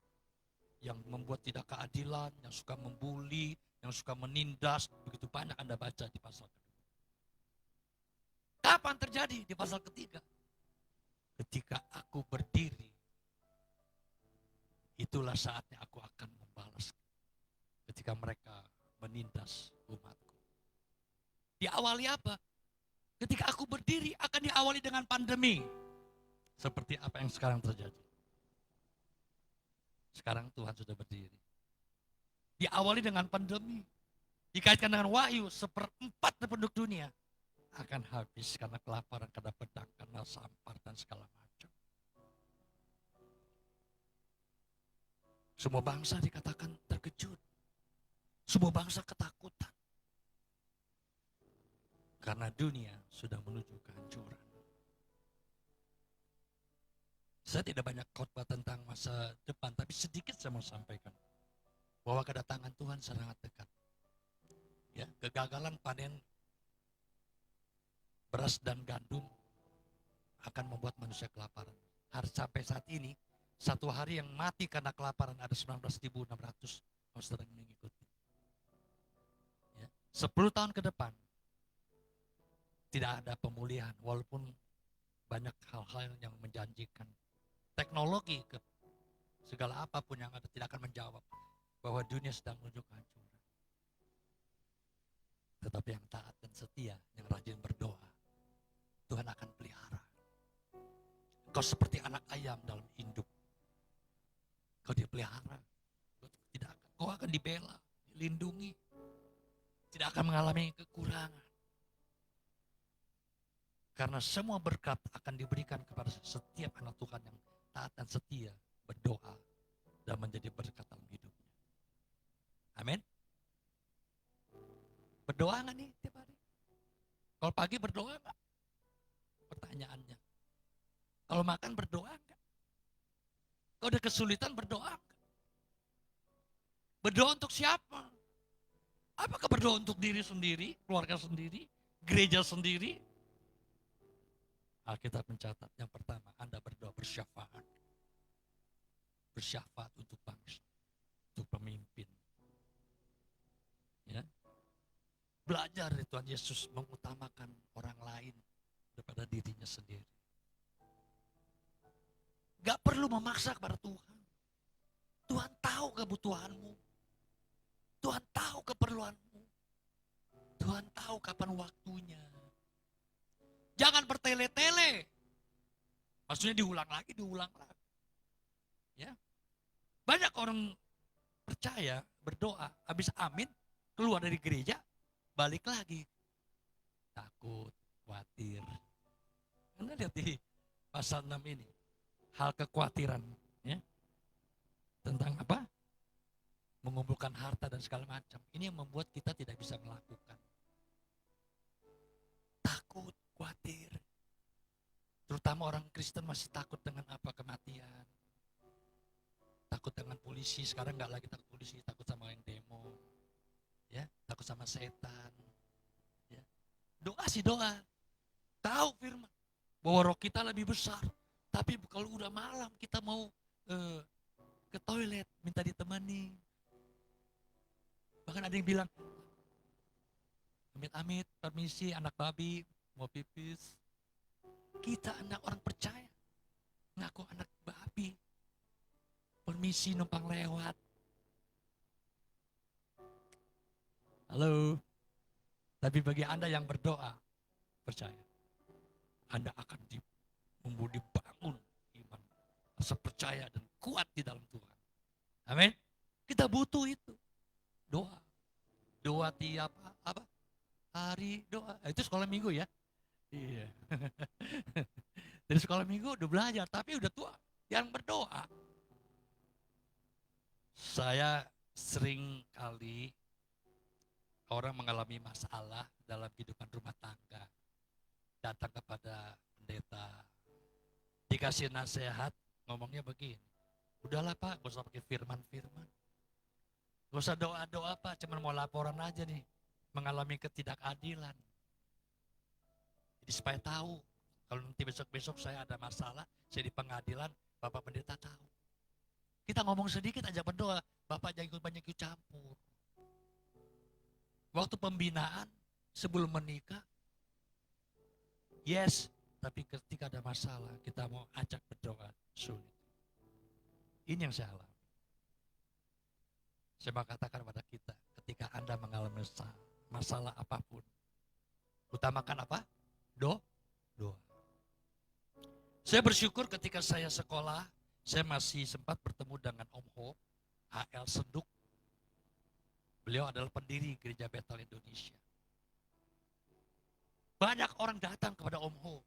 yang membuat tidak keadilan, yang suka membuli, yang suka menindas. Begitu banyak Anda baca di pasal kedua. Kapan terjadi? Di pasal ketiga. Ketika aku berdiri, itulah saatnya aku akan membalas. Ketika mereka menindas umatku. Diawali apa? Ketika aku berdiri akan diawali dengan pandemi. Seperti apa yang sekarang terjadi. Sekarang Tuhan sudah berdiri. Diawali dengan pandemi. Dikaitkan dengan wahyu, 1/4 penduduk dunia akan habis karena kelaparan, karena pedang, karena sampar dan segala macam. Semua bangsa dikatakan terkejut. Semua bangsa ketakutan. Karena dunia sudah menuju kehancuran. Saya tidak banyak khotbah tentang masa depan, tapi sedikit saya mau sampaikan. Bahwa kedatangan Tuhan sangat dekat. Ya, kegagalan panen beras dan gandum akan membuat manusia kelaparan. Harus sampai saat ini, satu hari yang mati karena kelaparan ada 19.600. Kalau sedang mengikuti. Ya, 10 tahun ke depan, tidak ada pemulihan, walaupun banyak hal-hal yang menjanjikan. Teknologi, segala apapun yang ada tidak akan menjawab bahwa dunia sedang menuju kehancuran. Tetapi yang taat dan setia, yang rajin berdoa, Tuhan akan pelihara. Kau seperti anak ayam dalam induk. Kau dipelihara. Kau akan dibela, dilindungi. Tidak akan mengalami kekurangan. Karena semua berkat akan diberikan kepada setiap anak Tuhan yang taat dan setia, berdoa, dan menjadi berkat dalam hidupnya. Amin. Berdoa nggak nih tiap hari? Kalau pagi berdoa nggak? Pertanyaannya. Kalau makan berdoa nggak? Kalau ada kesulitan berdoa nggak? Berdoa untuk siapa? Apakah berdoa untuk diri sendiri, keluarga sendiri, gereja sendiri? Alkitab mencatat yang pertama, Anda berdoa bersyafaat. Bersyafaat untuk bangsa, untuk pemimpin. Ya. Belajar dari Tuhan Yesus mengutamakan orang lain daripada dirinya sendiri. Gak perlu memaksa kepada Tuhan. Tuhan tahu kebutuhanmu. Tuhan tahu keperluanmu. Tuhan tahu kapan waktunya. Jangan bertele-tele. Maksudnya diulang lagi. Ya. Banyak orang percaya, berdoa, habis amin, keluar dari gereja, balik lagi. Takut, khawatir. Anda lihat di pasal 6 ini. Hal kekhawatiran. Ya. Tentang apa? Mengumpulkan harta dan segala macam. Ini yang membuat kita tidak bisa melakukan. Takut, khawatir. Terutama orang Kristen masih takut dengan apa? Kematian. Takut dengan polisi. Sekarang nggak lagi takut polisi, takut sama yang demo. Ya, takut sama setan. Ya. Doa sih doa. Tahu firman bahwa roh kita lebih besar. Tapi kalau udah malam kita mau ke toilet minta ditemani. Bahkan ada yang bilang, amit-amit, permisi anak babi, mau pipis. Kita anak orang percaya, ngaku anak babi. Permisi numpang lewat. Halo. Tapi bagi Anda yang berdoa, percaya. Anda akan dibangun iman. Rasa percaya dan kuat di dalam Tuhan. Amin. Kita butuh itu. Doa. Doa tiap hari doa. Itu sekolah minggu ya. Iya. Dari sekolah minggu udah belajar, tapi udah tua. Yang berdoa. Saya sering kali orang mengalami masalah dalam kehidupan rumah tangga. Datang kepada pendeta. Dikasih nasihat, ngomongnya begini. Udahlah Pak, gak usah pakai firman-firman. Gak usah doa-doa apa, cuman mau laporan aja nih. Mengalami ketidakadilan. Jadi supaya tahu, kalau nanti besok-besok saya ada masalah, saya di pengadilan, Bapak Pendeta tahu. Kita ngomong sedikit aja berdoa, Bapak jangan ikut banyak ikut campur. Waktu pembinaan, sebelum menikah, yes, tapi ketika ada masalah, kita mau ajak berdoa, sulit. Ini yang saya alami. Saya mau katakan pada kita, ketika Anda mengalami masalah apapun, utamakan apa? Doa. Saya bersyukur ketika saya sekolah, saya masih sempat bertemu dengan Om Ho, HL Senduk. Beliau adalah pendiri Gereja Betel Indonesia. Banyak orang datang kepada Om Ho,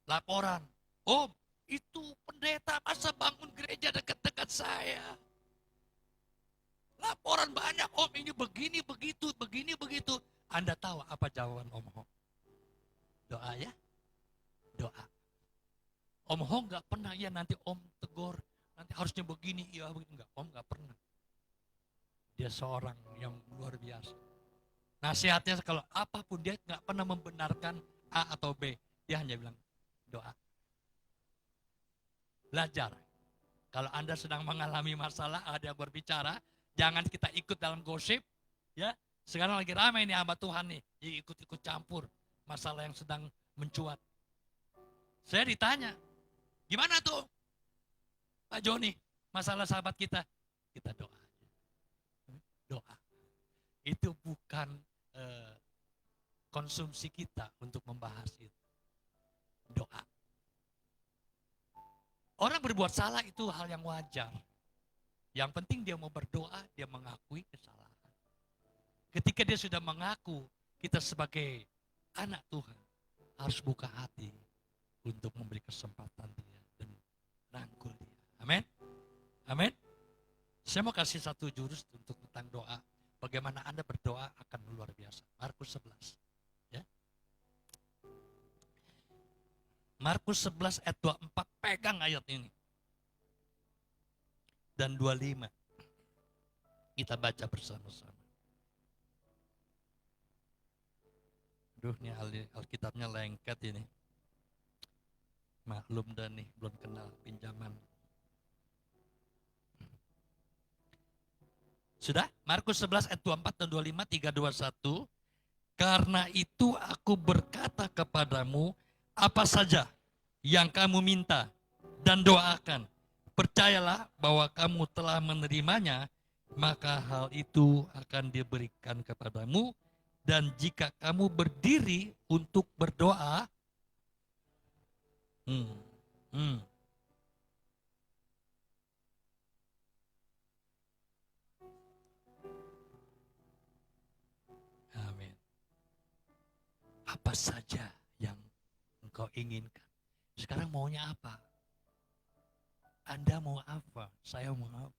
laporan, Om, itu pendeta masa bangun gereja dekat-dekat saya. Laporan banyak, Om, ini begini, begitu. Anda tahu apa jawaban Om Ho? Doa ya, doa. Om Ho nggak pernah, ya nanti Om tegur, nanti harusnya begini, iya begini. Enggak, Om nggak pernah. Dia seorang yang luar biasa. Nasihatnya kalau apapun dia nggak pernah membenarkan A atau B. Dia hanya bilang doa. Belajar. Kalau Anda sedang mengalami masalah, ada yang berbicara, jangan kita ikut dalam gosip. Ya, sekarang lagi ramai nih hamba Tuhan nih, ikut-ikut campur masalah yang sedang mencuat. Saya ditanya, gimana tuh Pak Joni, masalah sahabat kita? Kita doa. Doa. Itu bukan konsumsi kita untuk membahas itu. Doa. Orang berbuat salah itu hal yang wajar. Yang penting dia mau berdoa, dia mengakui kesalahan. Ketika dia sudah mengaku, kita sebagai anak Tuhan harus buka hati untuk memberi kesempatan dia dan rangkul dia. Amin. Amin. Saya mau kasih satu jurus untuk tentang doa. Bagaimana Anda berdoa akan luar biasa. Markus 11. Ya. Markus 11 ayat 24. Pegang ayat ini. Dan 25. Kita baca bersama-sama. Aduh, ini Alkitabnya lengket ini. Maklum dan nih, belum kenal pinjaman. Sudah? Markus 11 ayat 24 dan 25, 3, 2, 1. Karena itu aku berkata kepadamu, apa saja yang kamu minta dan doakan, percayalah bahwa kamu telah menerimanya, maka hal itu akan diberikan kepadamu. Dan jika kamu berdiri untuk berdoa, amin. Apa saja yang engkau inginkan. Sekarang maunya apa? Anda mau apa? Saya mau apa?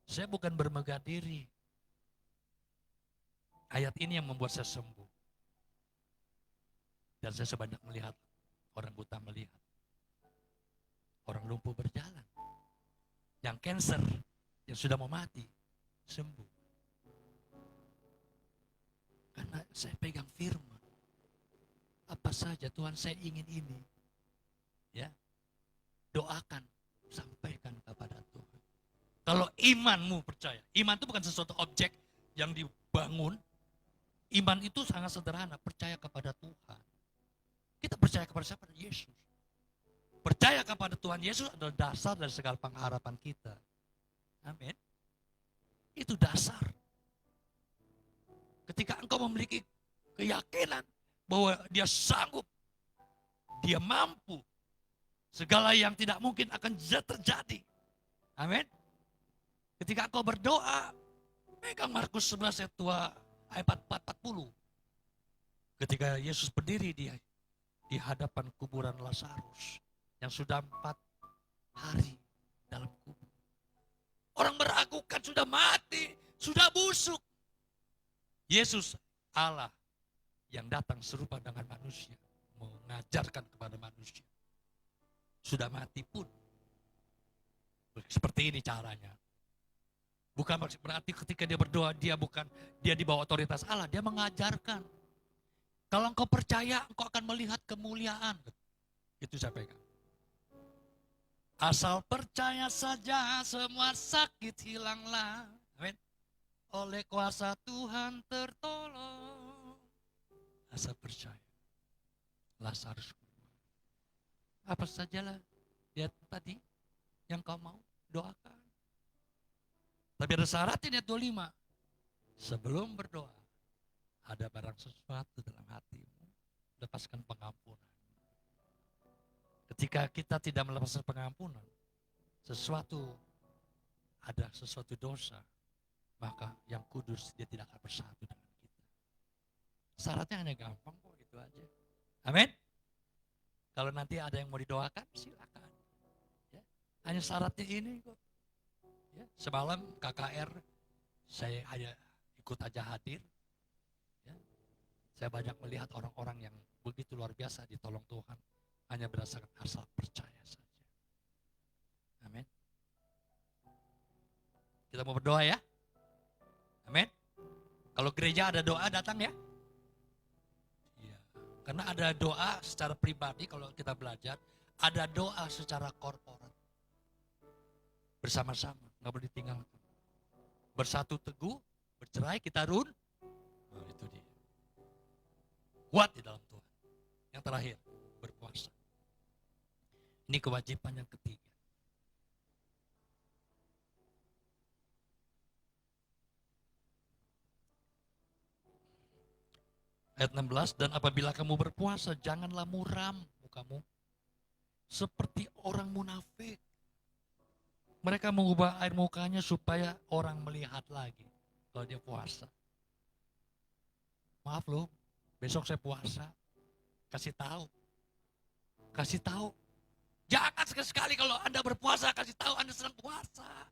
Saya bukan bermegah diri. Ayat ini yang membuat saya sembuh. Dan saya sebanyak melihat, orang buta melihat. Orang lumpuh berjalan. Yang cancer, yang sudah mau mati, sembuh. Karena saya pegang firman. Apa saja Tuhan saya ingin ini. Ya. Doakan, sampaikan kepada Tuhan. Kalau imanmu percaya, iman itu bukan sesuatu objek yang dibangun. Iman itu sangat sederhana, percaya kepada Tuhan. Kita percaya kepada siapa? Yesus. Percaya kepada Tuhan Yesus adalah dasar dari segala pengharapan kita. Amin. Itu dasar. Ketika engkau memiliki keyakinan bahwa dia sanggup, dia mampu, segala yang tidak mungkin akan terjadi. Amin. Ketika engkau berdoa, pegang Markus 11 ayat 2. Ayat 40. Ketika Yesus berdiri di hadapan kuburan Lazarus yang sudah 4 hari dalam kubur. Orang meragukan sudah mati, sudah busuk. Yesus Allah yang datang serupa dengan manusia, mengajarkan kepada manusia. Sudah mati pun. Seperti ini caranya. Bukan berarti ketika dia berdoa, dia di bawah otoritas Allah, dia mengajarkan. Kalau engkau percaya, engkau akan melihat kemuliaan. Itu saya pegang. Asal percaya saja, semua sakit hilanglah. Amin. Oleh kuasa Tuhan tertolong. Asal percaya. Lazarus. Apa sajalah dia tadi yang kau mau doakan. Tapi ada syaratnya, ayat 25. Sebelum berdoa, ada barang sesuatu dalam hatimu, lepaskan pengampunan. Ketika kita tidak melepaskan pengampunan, ada sesuatu dosa, maka yang kudus dia tidak akan bersatu dengan kita. Syaratnya hanya gampang kok, itu aja. Amin. Kalau nanti ada yang mau didoakan, silakan. Ya, hanya syaratnya ini kok. Ya, semalam KKR saya hanya ikut aja hadir. Ya, saya banyak melihat orang-orang yang begitu luar biasa ditolong Tuhan hanya berdasarkan asal percaya saja. Amin. Kita mau berdoa ya. Amin. Kalau gereja ada doa datang ya. Iya. Karena ada doa secara pribadi kalau kita belajar, ada doa secara korporat. Bersama-sama. Nggak boleh ditinggalkan. Bersatu teguh, bercerai kita run. Nah, itu dia. Kuat di dalam Tuhan. Yang terakhir, berpuasa. Ini kewajiban yang ketiga. Ayat 16, dan apabila kamu berpuasa, janganlah muram mukamu seperti orang munafik. Mereka mengubah air mukanya supaya orang melihat lagi kalau dia puasa. Maaf loh, besok saya puasa. Kasih tahu. Kasih tahu. Jangan sekali-sekali kalau Anda berpuasa, kasih tahu Anda sedang puasa.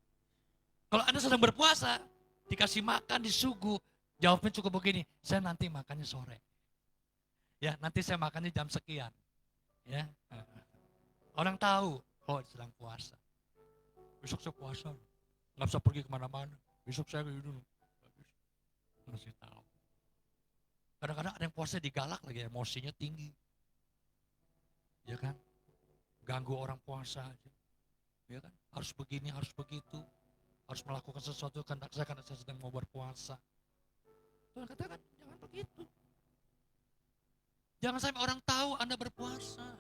Kalau Anda sedang berpuasa, dikasih makan, disuguh, jawabnya cukup begini, saya nanti makannya sore. Ya, nanti saya makannya jam sekian. Ya. Orang tahu, oh sedang puasa. Besok saya puasa, nggak bisa pergi kemana-mana. Besok saya dulu. Ngasih tahu. Kadang-kadang ada yang puasa digalak lagi, emosinya tinggi. Ya kan? Ganggu orang puasa aja. Ya kan? Harus begini, harus begitu. Harus melakukan sesuatu karena saya sedang mau berpuasa. Tuhan katakan, jangan begitu. Jangan sampai orang tahu Anda berpuasa.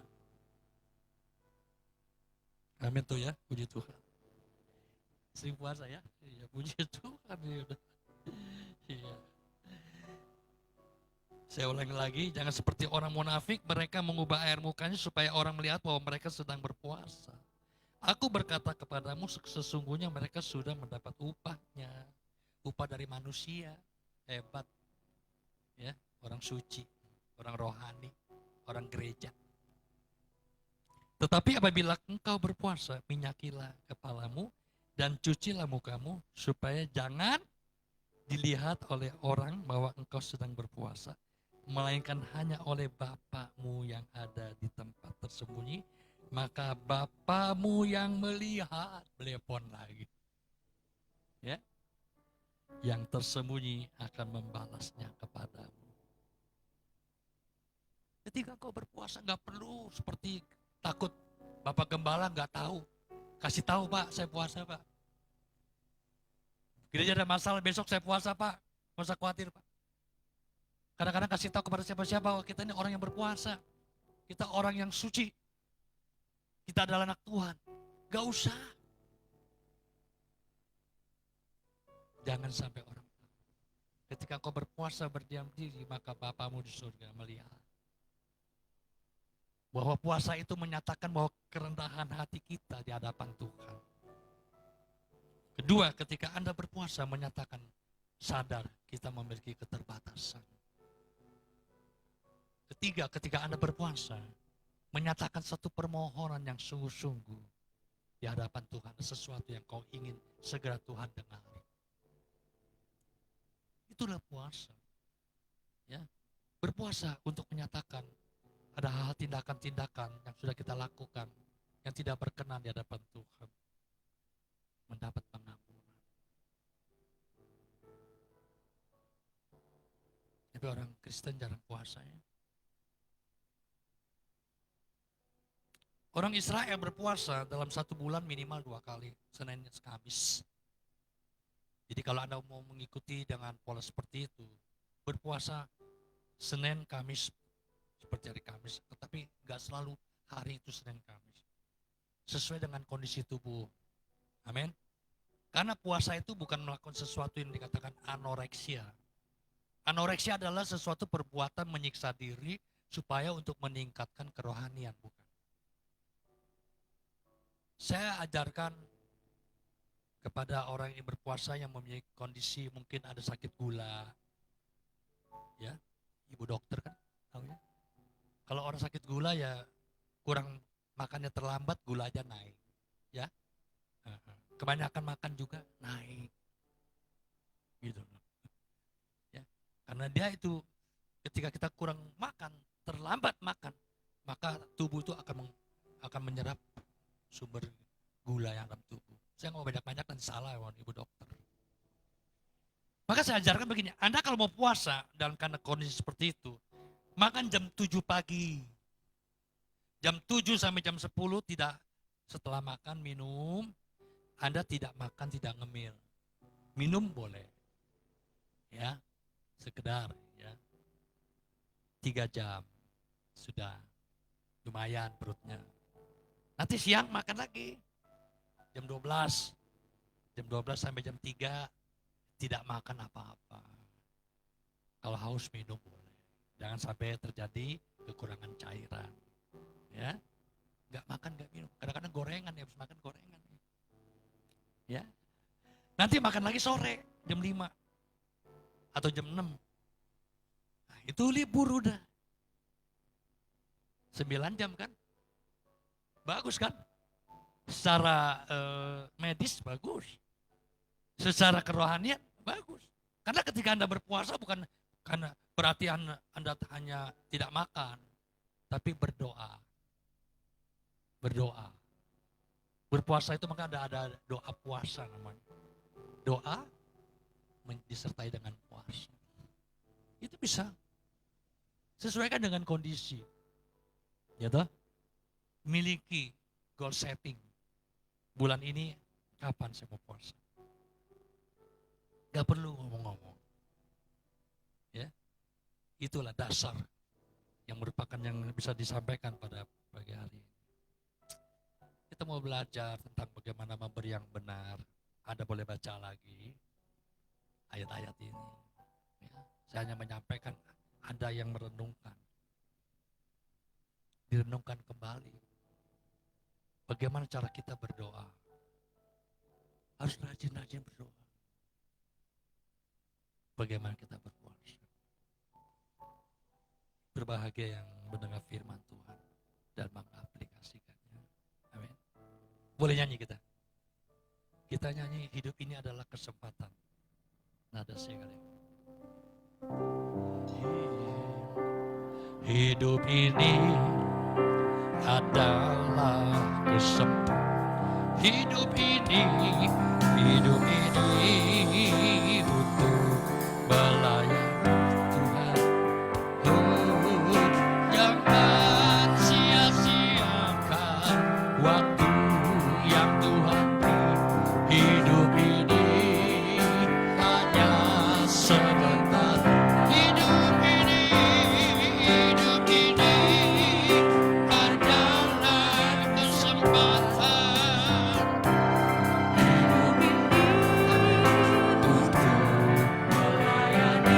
Amin tuh ya, puji Tuhan. Sering puasa ya, iya puji Tuhan. Iya. Saya ulangi lagi, jangan seperti orang munafik, mereka mengubah air mukanya supaya orang melihat bahwa mereka sedang berpuasa. Aku berkata kepadamu, sesungguhnya mereka sudah mendapat upahnya. Upah dari manusia, hebat. Ya, orang suci, orang rohani, orang gereja. Tetapi apabila engkau berpuasa, minyakilah kepalamu dan cucilah mukamu supaya jangan dilihat oleh orang bahwa engkau sedang berpuasa, melainkan hanya oleh Bapamu yang ada di tempat tersembunyi. Maka Bapamu yang melihat, belepon lagi, ya, yang tersembunyi akan membalasnya kepadamu. Ketika kau berpuasa nggak perlu seperti takut Bapak Gembala nggak tahu. Kasih tahu Pak, saya puasa Pak. Gereja ada masalah, besok saya puasa Pak. Nggak usah khawatir Pak. Kadang-kadang kasih tahu kepada siapa-siapa bahwa kita ini orang yang berpuasa. Kita orang yang suci. Kita adalah anak Tuhan. Gak usah. Jangan sampai orang tahu. Ketika kau berpuasa berdiam diri, maka Bapamu di surga melihat. Bahwa puasa itu menyatakan bahwa kerendahan hati kita di hadapan Tuhan. Kedua, ketika Anda berpuasa menyatakan sadar kita memiliki keterbatasan. Ketiga, ketika Anda berpuasa menyatakan satu permohonan yang sungguh-sungguh di hadapan Tuhan, sesuatu yang kau ingin segera Tuhan dengar. Itulah puasa. Ya, berpuasa untuk menyatakan ada hal tindakan-tindakan yang sudah kita lakukan yang tidak berkenan di hadapan Tuhan. Mendapat pengampunan. Tapi orang Kristen jarang puasa ya. Orang Israel berpuasa dalam 1 bulan minimal 2 kali, Senin dan Kamis. Jadi kalau Anda mau mengikuti dengan pola seperti itu, berpuasa Senin, Kamis, seperti hari Kamis, tetapi nggak selalu hari itu Senin, Kamis. Sesuai dengan kondisi tubuh. Amin. Karena puasa itu bukan melakukan sesuatu yang dikatakan anoreksia. Anoreksia adalah sesuatu perbuatan menyiksa diri supaya untuk meningkatkan kerohanian, bukan. Saya ajarkan kepada orang yang berpuasa yang mempunyai kondisi mungkin ada sakit gula, ya, ibu dokter kan tahu ya. Kalau orang sakit gula ya kurang makannya terlambat, gula aja naik, ya. Kebanyakan makan juga naik, gitu. Ya, karena dia itu ketika kita kurang makan, terlambat makan, maka tubuh itu akan menyerap sumber gula yang dalam tubuh. Saya nggak mau banyak-banyak nanti salah ya ibu dokter. Maka saya ajarkan begini, Anda kalau mau puasa dalam karena kondisi seperti itu, makan jam 7 pagi. Jam 7 sampai jam 10 tidak, setelah makan minum, Anda tidak makan, tidak ngemil. Minum boleh. Ya, sekedar ya. 3 jam sudah lumayan perutnya. Nanti siang makan lagi. Jam 12. Jam 12 sampai jam 3 tidak makan apa-apa. Kalau haus minum boleh. Jangan sampai terjadi kekurangan cairan. Ya. Enggak makan, enggak minum. Kadang-kadang gorengan ya, habis makan gorengan. Ya. Nanti makan lagi sore jam 5 atau jam 6. Nah, itu libur udah. 9 jam kan? Bagus kan? Secara medis bagus. Secara kerohanian bagus. Karena ketika Anda berpuasa bukan karena berarti Anda hanya tidak makan, tapi berdoa. Berdoa. Berpuasa itu maka ada doa puasa namanya. Doa disertai dengan puasa. Itu bisa. Sesuaikan dengan kondisi. Ya toh? Miliki goal setting. Bulan ini kapan saya mau puasa? Gak perlu ngomong-ngomong. Ya, itulah dasar yang merupakan yang bisa disampaikan pada pagi hari ini. Kita mau belajar tentang bagaimana memberi yang benar. Anda boleh baca lagi ayat-ayat ini. Ya, saya hanya menyampaikan, Anda yang merenungkan. Direnungkan kembali. Bagaimana cara kita berdoa? Harus rajin-rajin berdoa. Bagaimana kita berpuasa? Berbahagia yang mendengar firman Tuhan dan mengaplikasikannya. Amin. Boleh nyanyi kita? Kita nyanyi, hidup ini adalah kesempatan. Nada sekali. Hidup ini adalah kesempatan. Hidup ini untuk melayani Tuhan. Oh, jangan sia-siakan waktu yang Tuhan beri. Hidup ini hanya sebentar. Hidup ini adalah kesempatan. Hidup ini untuk melayani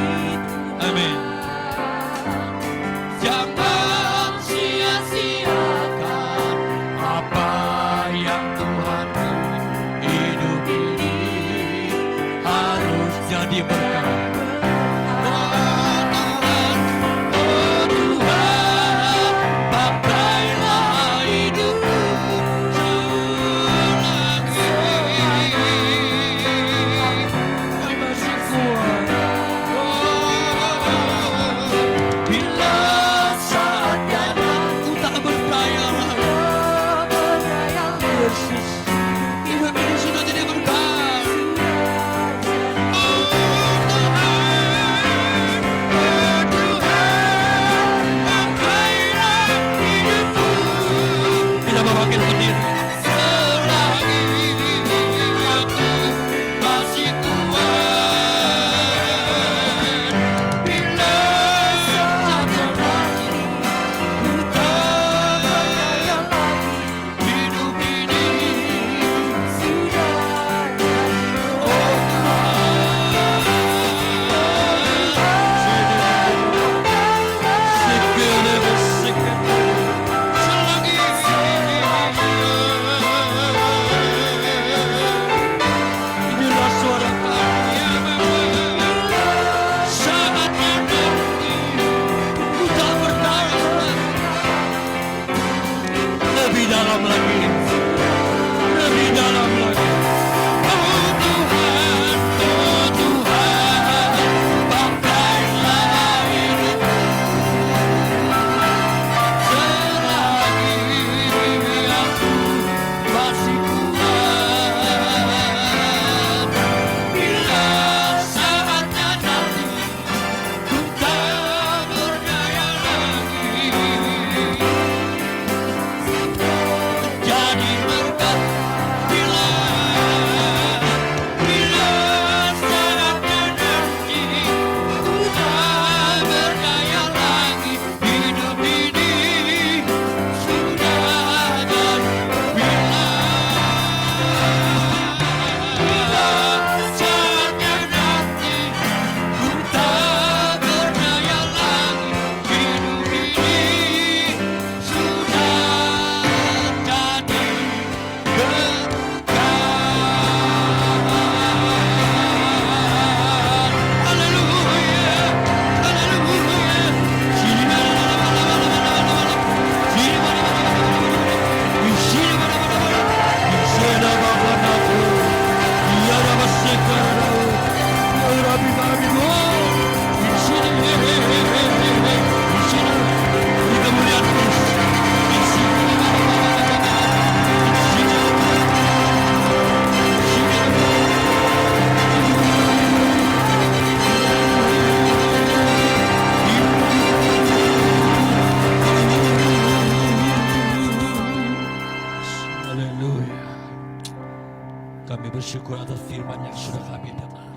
bersyukur atas firman yang sudah kami dengar.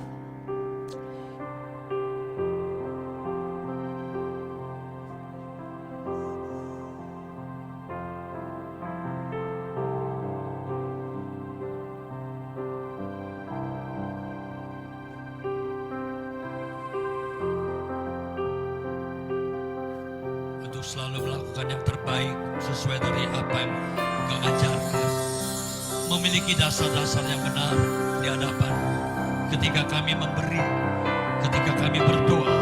Untuk selalu melakukan yang terbaik sesuai dari apa yang Engkau ajarkan. Memiliki dasar-dasar yang benar di hadapan ketika kami memberi, ketika kami berdoa,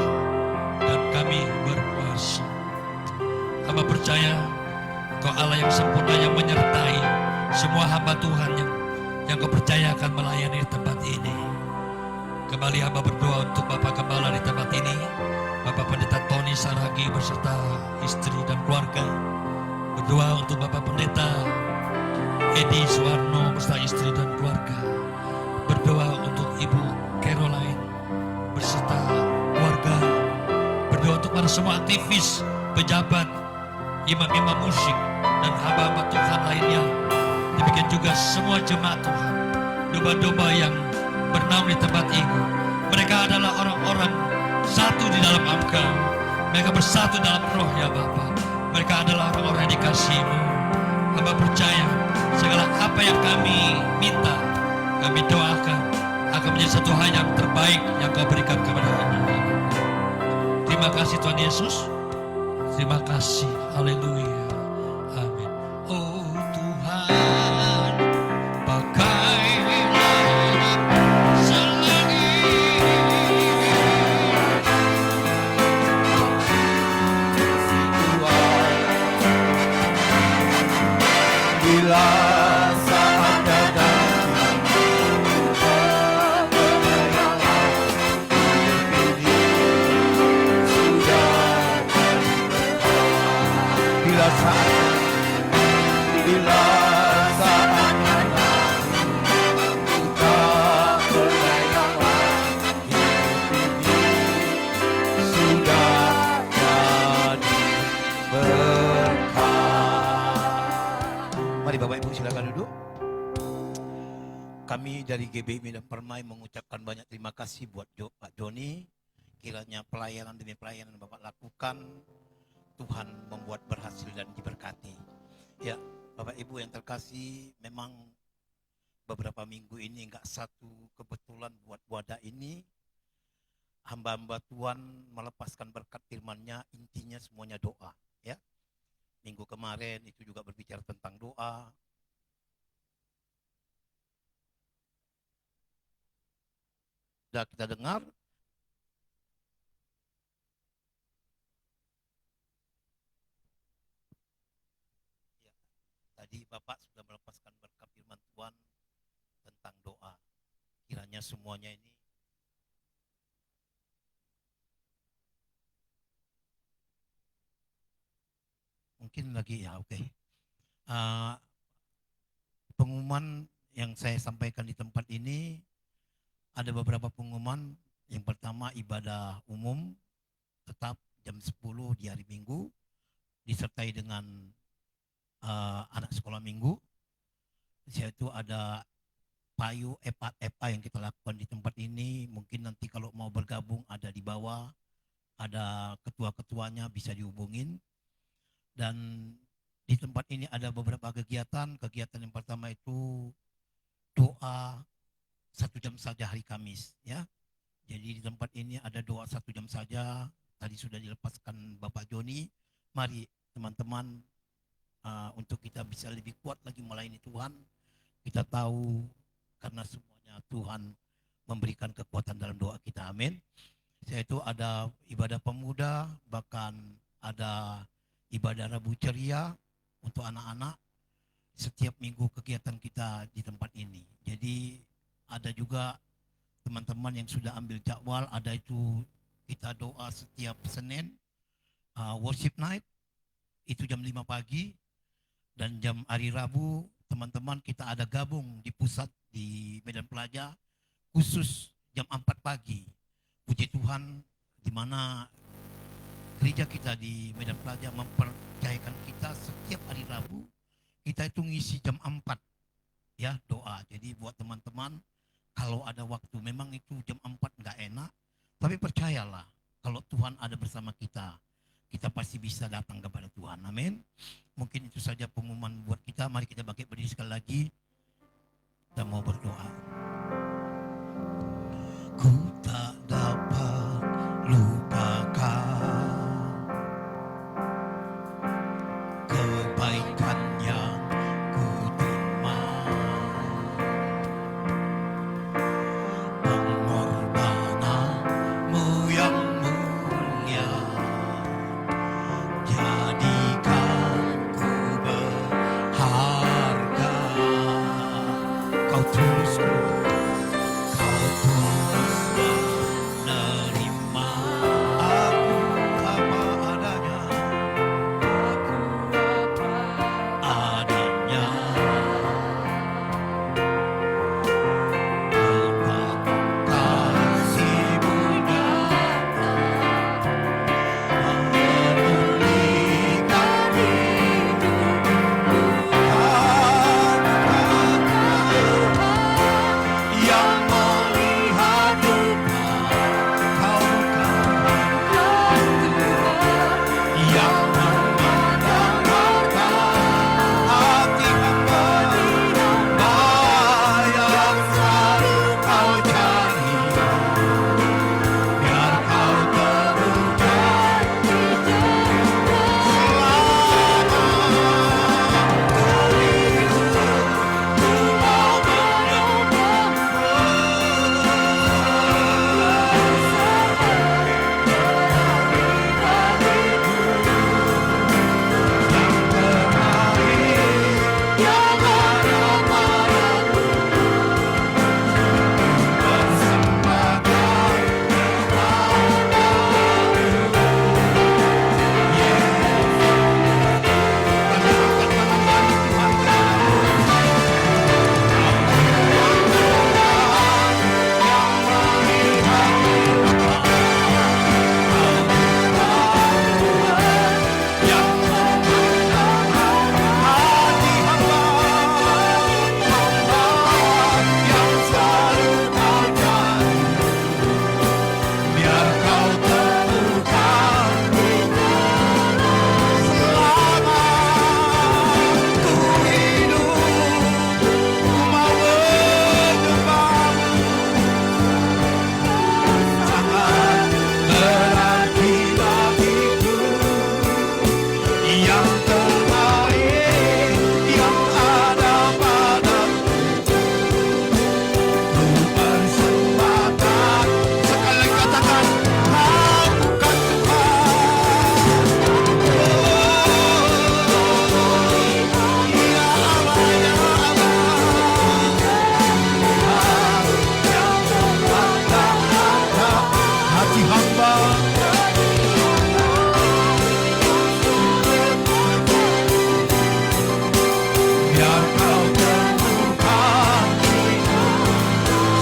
dan kami berpuasa. Hamba percaya Kau Allah yang sempurna yang menyertai semua hamba Tuhan yang Kau percayakan melayani di tempat ini. Kembali hamba berdoa untuk Bapak Gembala di tempat ini, Bapak Pendeta Tony Saragi beserta istri dan keluarga. Berdoa untuk Bapak Pendeta Edi Suwarno beserta istri dan keluarga. Berdoa untuk Ibu Caroline beserta keluarga. Berdoa untuk para semua aktivis, pejabat, imam-imam musik, dan hamba-hamba Tuhan lainnya. Demikian juga semua jemaat Tuhan, domba-domba yang bernaung di tempat ini. Mereka adalah orang-orang satu di dalam Engkau. Mereka bersatu dalam roh ya Bapa. Mereka adalah orang-orang yang dikasihi-Mu. Hamba percaya segala apa yang kami minta, kami doakan akan menjadi satu hal yang terbaik yang Kau berikan kepada kami. Terima kasih Tuhan Yesus. Terima kasih. Haleluya. Amin. Oh Tuhan, pakailah selagi bila saat datang bila saat kita berlayar sudah jadi berkah. Mari Bapak Ibu silakan duduk. Kami dari GBI Medan Permai mengucapkan banyak terima kasih buat Pak Joni. Kiranya pelayanan demi pelayanan Bapak lakukan, Tuhan membuat berhasil dan diberkati. Ya, Bapak Ibu yang terkasih, memang beberapa minggu ini enggak satu kebetulan buat wadah ini. Hamba-hamba Tuhan melepaskan berkat firman-Nya, intinya semuanya doa. Ya, minggu kemarin itu juga berbicara tentang doa. Sudah kita dengar. Tadi Bapak sudah melepaskan berkat firman Tuhan tentang doa. Kiranya semuanya ini mungkin lagi ya, oke. Pengumuman yang saya sampaikan di tempat ini ada beberapa pengumuman. Yang pertama, ibadah umum tetap jam 10 di hari Minggu disertai dengan anak sekolah minggu. Yaitu ada payu EPA yang kita lakukan di tempat ini. Mungkin nanti kalau mau bergabung ada di bawah, ada ketua-ketuanya bisa dihubungin. Dan di tempat ini ada beberapa kegiatan. Kegiatan yang pertama itu doa 1 jam saja hari Kamis, ya. Jadi di tempat ini ada doa 1 jam saja. Tadi sudah dilepaskan Bapak Joni. Mari teman-teman, untuk kita bisa lebih kuat lagi melayani Tuhan. Kita tahu karena semuanya Tuhan memberikan kekuatan dalam doa kita, amin. Yaitu ada ibadah pemuda, bahkan ada ibadah Rabu Ceria untuk anak-anak. Setiap minggu kegiatan kita di tempat ini. Jadi ada juga teman-teman yang sudah ambil jadwal, ada itu kita doa setiap Senin, worship night, itu jam 5 pagi. Dan jam hari Rabu, teman-teman kita ada gabung di pusat di Medan Pelajar, khusus jam 4 pagi. Puji Tuhan, di mana gereja kita di Medan Pelajar mempercayakan kita setiap hari Rabu, kita itu ngisi jam 4. ya doa. Jadi buat teman-teman, kalau ada waktu, memang itu jam 4 nggak enak, tapi percayalah kalau Tuhan ada bersama kita, kita pasti bisa datang kepada Tuhan. Amin. Mungkin itu saja pengumuman buat kita. Mari kita bangkit berdiri sekali lagi. Kita mau berdoa. Ku tak dapat lupakan kebaikan yang ku terima, pengorbananmu yang mulia, jadikan ku berharga. Kau tulus menerima aku apa adanya, adanya. Berkat kasih-Mu nyata memulihkan hidupku. Yang melihat duka, Kau bukan yang memandang harta hati hamba, yang selalu Kau cari, biar Kau terpuja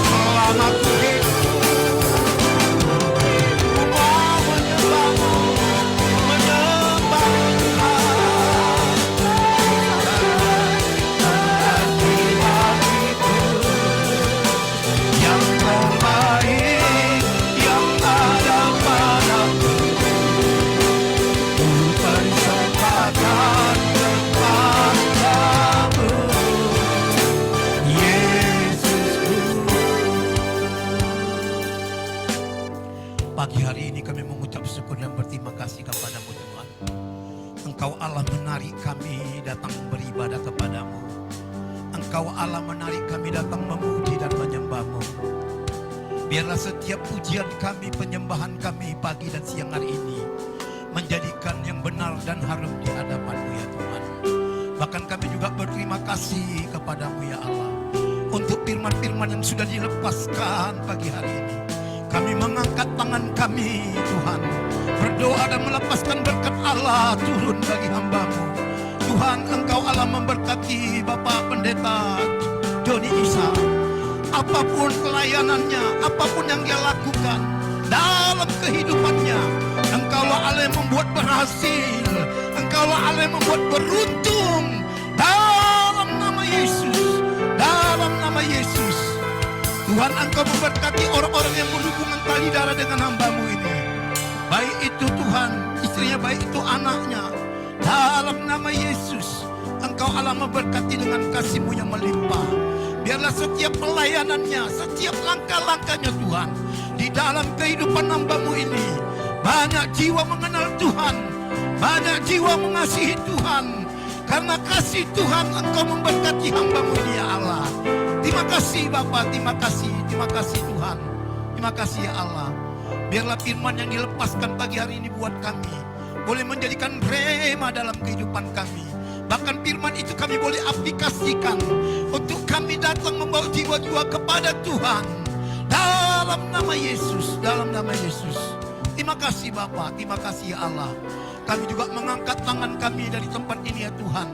selama ku hidup. Ku mau Pagi hari ini kami mengucap syukur dan berterima kasih kepada-Mu Tuhan. Engkau Allah menarik kami datang beribadah kepada-Mu. Engkau Allah menarik kami datang memuji dan menyembah-Mu. Biarlah setiap pujian kami, penyembahan kami pagi dan siang hari ini menjadikan yang benar dan harum di hadapan-Mu ya Tuhan. Bahkan kami juga berterima kasih kepada-Mu ya Allah untuk firman-firman yang sudah dilepaskan pagi hari ini. Kami mengangkat tangan kami Tuhan, berdoa dan melepaskan berkat Allah turun bagi hamba-Mu. Tuhan, Engkau Allah memberkati Bapak Pendeta Joni Isa. Apapun pelayanannya, apapun yang dia lakukan dalam kehidupannya, Engkaulah Allah yang membuat berhasil, Engkaulah Allah yang membuat beruntung. Dalam nama Yesus, Tuhan, Engkau memberkati orang-orang yang berhubungan tali darah dengan hamba-Mu ini. Baik itu Tuhan, istrinya, baik itu anaknya. Dalam nama Yesus, Engkau Allah memberkati dengan kasih-Mu yang melimpah. Biarlah setiap pelayanannya, setiap langkah-langkahnya Tuhan, di dalam kehidupan hamba-Mu ini, banyak jiwa mengenal Tuhan, banyak jiwa mengasihi Tuhan. Karena kasih Tuhan, Engkau memberkati hamba-Mu ini ya Allah. Terima kasih Bapa, terima kasih Tuhan. Terima kasih ya Allah. Biarlah firman yang dilepaskan pagi hari ini buat kami boleh menjadikan rema dalam kehidupan kami. Bahkan firman itu kami boleh aplikasikan untuk kami datang membawa jiwa-jiwa kepada Tuhan. Dalam nama Yesus, dalam nama Yesus. Terima kasih Bapa, terima kasih ya Allah. Kami juga mengangkat tangan kami dari tempat ini ya Tuhan.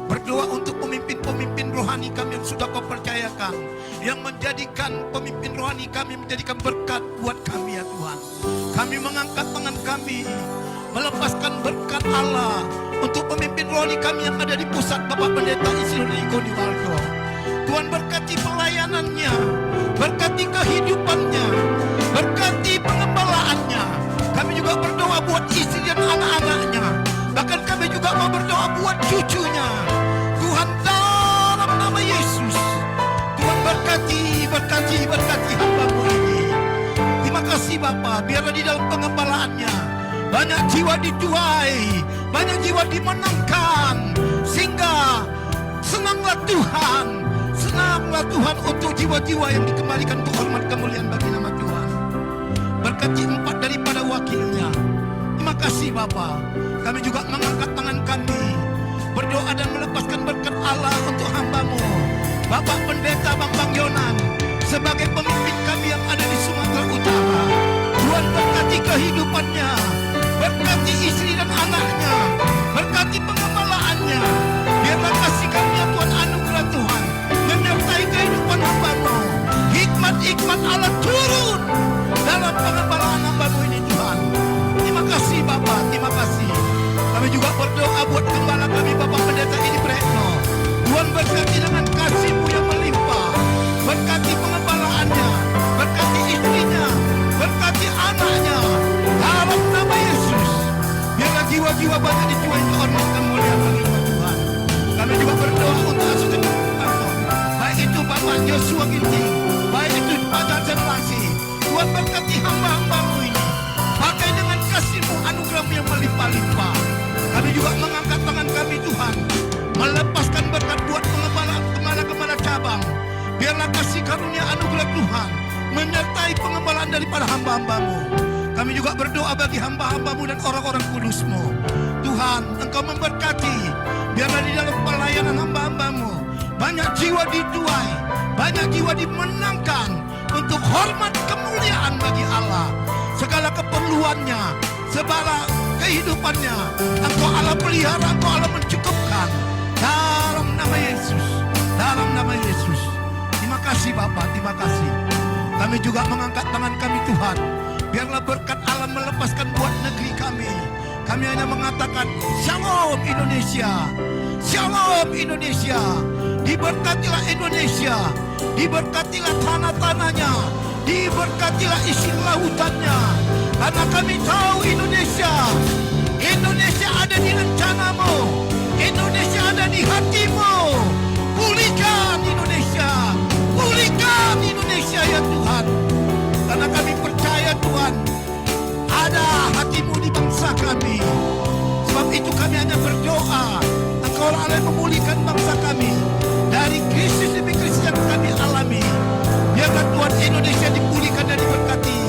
Berdoa untuk pemimpin-pemimpin rohani kami yang sudah Kau percayakan, yang menjadikan pemimpin rohani kami menjadikan berkat buat kami ya Tuhan. Kami mengangkat tangan kami, melepaskan berkat Allah untuk pemimpin rohani kami yang ada di pusat, Bapak Pendeta Isidore Igoni Waldo. Tuhan berkati pelayanannya, berkati kehidupannya, berkati pengembalaannya. Kami juga berdoa buat istri dan anak-anaknya. Bahkan kami juga mau berdoa buat cucunya. Tuhan, dalam nama Yesus, Tuhan berkati hamba-Mu ini. Terima kasih Bapa, biarlah di dalam pengembalaannya banyak jiwa dituai, banyak jiwa dimenangkan, sehingga senanglah Tuhan untuk jiwa-jiwa yang dikembalikan untuk hormat kemuliaan bagi nama Tuhan. Berkati 4 daripada wakilnya. Terima kasih Bapa. Kami juga mengangkat tangan kami, berdoa dan melepaskan berkat Allah untuk hamba-Mu, Bapak Pendeta Bang Yonan, sebagai pemimpin kami yang ada di Sumatera Utara. Tuhan berkati kehidupannya, berkati istri dan anaknya, berkati pengembalaannya. Biarlah kasih karunia Tuhan, anugerah Tuhan menyertai kehidupan hamba-Mu. Hikmat Allah turun dalam pengembalaan hamba-Mu ini Tuhan. Terima kasih Bapak, terima kasih. Kami juga berdoa buat gembala kami Bapak Pendeta Edi Pretno. Tuhan berkati dengan kasih-Mu yang melimpah. Berkati pengembalaannya, berkati istrinya, berkati anaknya. Dalam nama Yesus, biarlah jiwa-jiwa banyak dituai kehormatan kemuliaan bagi nama Tuhan. Kami juga berdoa untuk asuhan kantor, baik itu Bapak Joshua Ginting, baik itu Pak Jansen Lasi. Tuhan berkati hamba-hamba-Mu ini, pakai dengan kasih-Mu, anugerah-Mu yang melimpah-limpah. Kami juga mengangkat tangan kami Tuhan, melepaskan berkat buat gembala-gembala cabang. Biarlah kasih karunia anugerah Tuhan menyertai pengembalaan daripada hamba-hamba-Mu. Kami juga berdoa bagi hamba-hamba-Mu dan orang-orang kudus-Mu. Tuhan, Engkau memberkati. Biarlah di dalam pelayanan hamba-hamba-Mu banyak jiwa dituai, banyak jiwa dimenangkan untuk hormat kemuliaan bagi Allah. Segala keperluannya, segala kehidupannya, Engkau Allah pelihara, Engkau Allah mencukupkan. Dalam nama Yesus, dalam nama Yesus. Terima kasih Bapa, terima kasih. Kami juga mengangkat tangan kami Tuhan. Biarlah berkat Allah melepaskan buat negeri kami. Kami hanya mengatakan Shalom Indonesia, Shalom Indonesia. Diberkatilah Indonesia, diberkatilah tanah-tanahnya, diberkatilah isi lautannya. Karena kami tahu Indonesia ada di rencana-Mu, Indonesia ada di hati-Mu. Pulihkan Indonesia, pulihkan Indonesia ya Tuhan. Karena kami percaya Tuhan, ada hati-Mu di bangsa kami. Sebab itu kami hanya berdoa, Engkau Allah memulihkan bangsa kami dari krisis demi krisis yang kami alami. Biarlah Tuhan Indonesia dipulihkan dan diberkati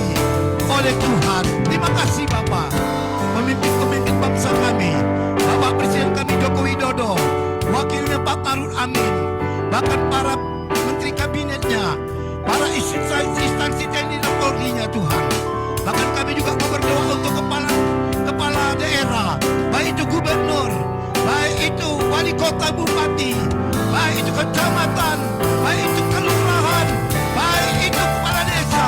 oleh Tuhan. Terima kasih Bapak. Pemimpin-pemimpin bangsa kami, Bapak Presiden kami Joko Widodo, wakilnya Pak Maruf Amin, bahkan para menteri kabinetnya, para instansi TNI dan Polri-nya Tuhan. Bahkan kami juga berdoa untuk kepala daerah, baik itu gubernur, baik itu wali kota, bupati, baik itu kecamatan, baik itu kelurahan, baik itu kepala desa.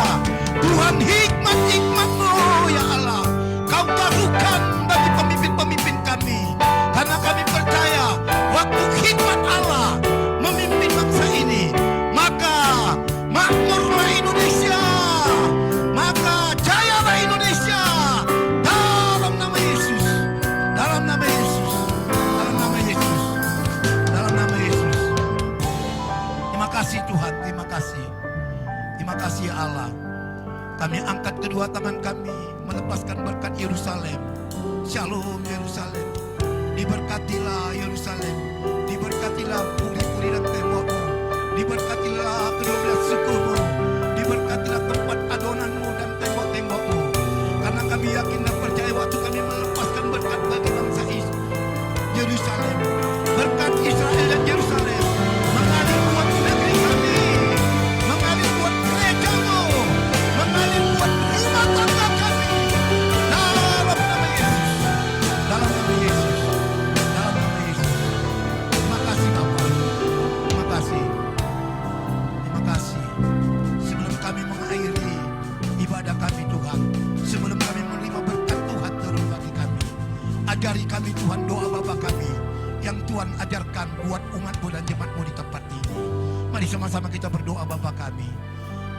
Tuhan, hikmat-Mu ya Allah, Kau taruhkan bagi pemimpin-pemimpin kami. Karena kami percaya waktu hikmat Allah memimpin bangsa ini, maka makmurlah Dalam nama Yesus. Dalam nama Yesus. Dalam nama Yesus. Terima kasih Tuhan, terima kasih. Terima kasih ya Allah. Kami angkat kedua tangan kami melepaskan berkat Yerusalem. Shalom Yerusalem. Diberkatilah Yerusalem. Diberkatilah puri-puri dan tembokmu. Diberkatilah kedua sukumu. Diberkatilah tempat adonanmu dan tembok-tembokmu. Karena kami yakin dan percaya waktu kami melepaskan berkat bagi bangsa Yerusalem. Berkat Israel dan Yerusalem mengalir buat negeri kami, mengalir buat gerejamu, mengalir buat rumah tangga kami. Dalam nama Yesus, dalam nama Yesus, dalam nama Yesus. Terima kasih Bapa, terima kasih, terima kasih. Sebelum kami mengakhiri ibadah kami Tuhan, sebelum kami menerima berkat Tuhan turun bagi kami, ajari kami Tuhan doa Bapa kami yang Tuhan ajarkan buat umat-Mu dan jemaat-Mu di tempat ini. Mari sama-sama kita berdoa Bapa kami.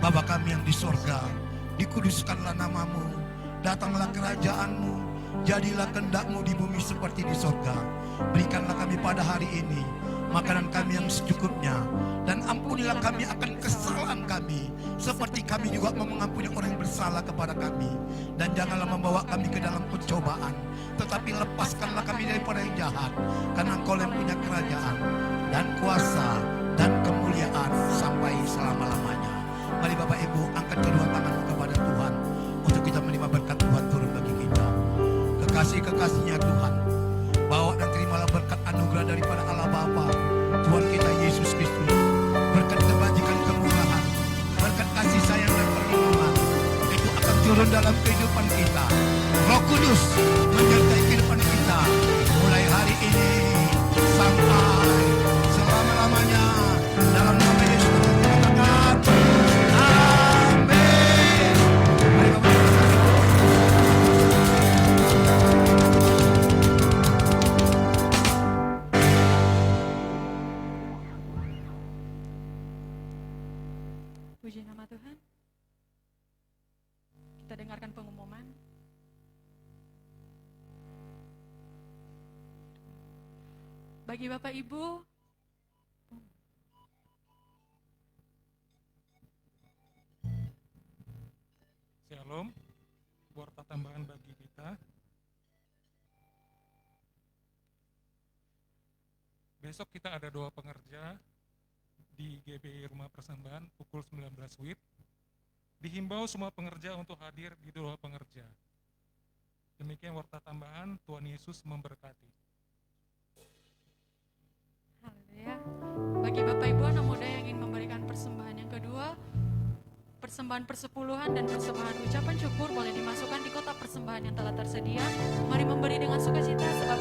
Bapa kami yang di sorga, dikuduskanlah namamu, datanglah kerajaan-Mu, jadilah kehendak-Mu di bumi seperti di sorga. Berikanlah kami pada hari ini makanan kami yang secukupnya, dan ampunilah kami akan kesalahan kami, seperti kami juga mau mengampuni orang yang bersalah kepada kami. Dan janganlah membawa kami ke dalam pencobaan, tetapi lepaskanlah kami daripada yang jahat, karena Engkau yang punya kerajaan dan kuasa dan kemuliaan sampai selama-lamanya. Mari Bapak Ibu angkat kedua tanganmu kepada Tuhan untuk kita menerima berkat Tuhan turun bagi kita. Kekasih-kekasihnya Tuhan, bawa dan terimalah berkat anugerah daripada Allah Bapa, Tuhan kita Yesus Kristus, berkat kebajikan kemurahan, berkat kasih sayang dan perlindungan itu akan turun dalam kehidupan kita. Roh Kudus menyertai kehidupan kita mulai hari ini sampai selama-lamanya. Dalam nama Yesus kita katakan amin. Mari Bapak Ibu. Puji nama Tuhan. Kita dengarkan pengumuman. Bagi Bapak Ibu, Shalom, warta tambahan bagi kita. Besok kita ada doa pengerja di GBI Rumah Persembahan pukul 19 WIB. Dihimbau semua pengerja untuk hadir di doa pengerja. Demikian warta tambahan, Tuhan Yesus memberkati. haleluya. Bagi Bapak Ibu anak muda yang ingin memberikan persembahan yang kedua, persembahan persepuluhan dan persembahan ucapan syukur boleh dimasukkan di kotak persembahan yang telah tersedia. Mari memberi dengan sukacita sebab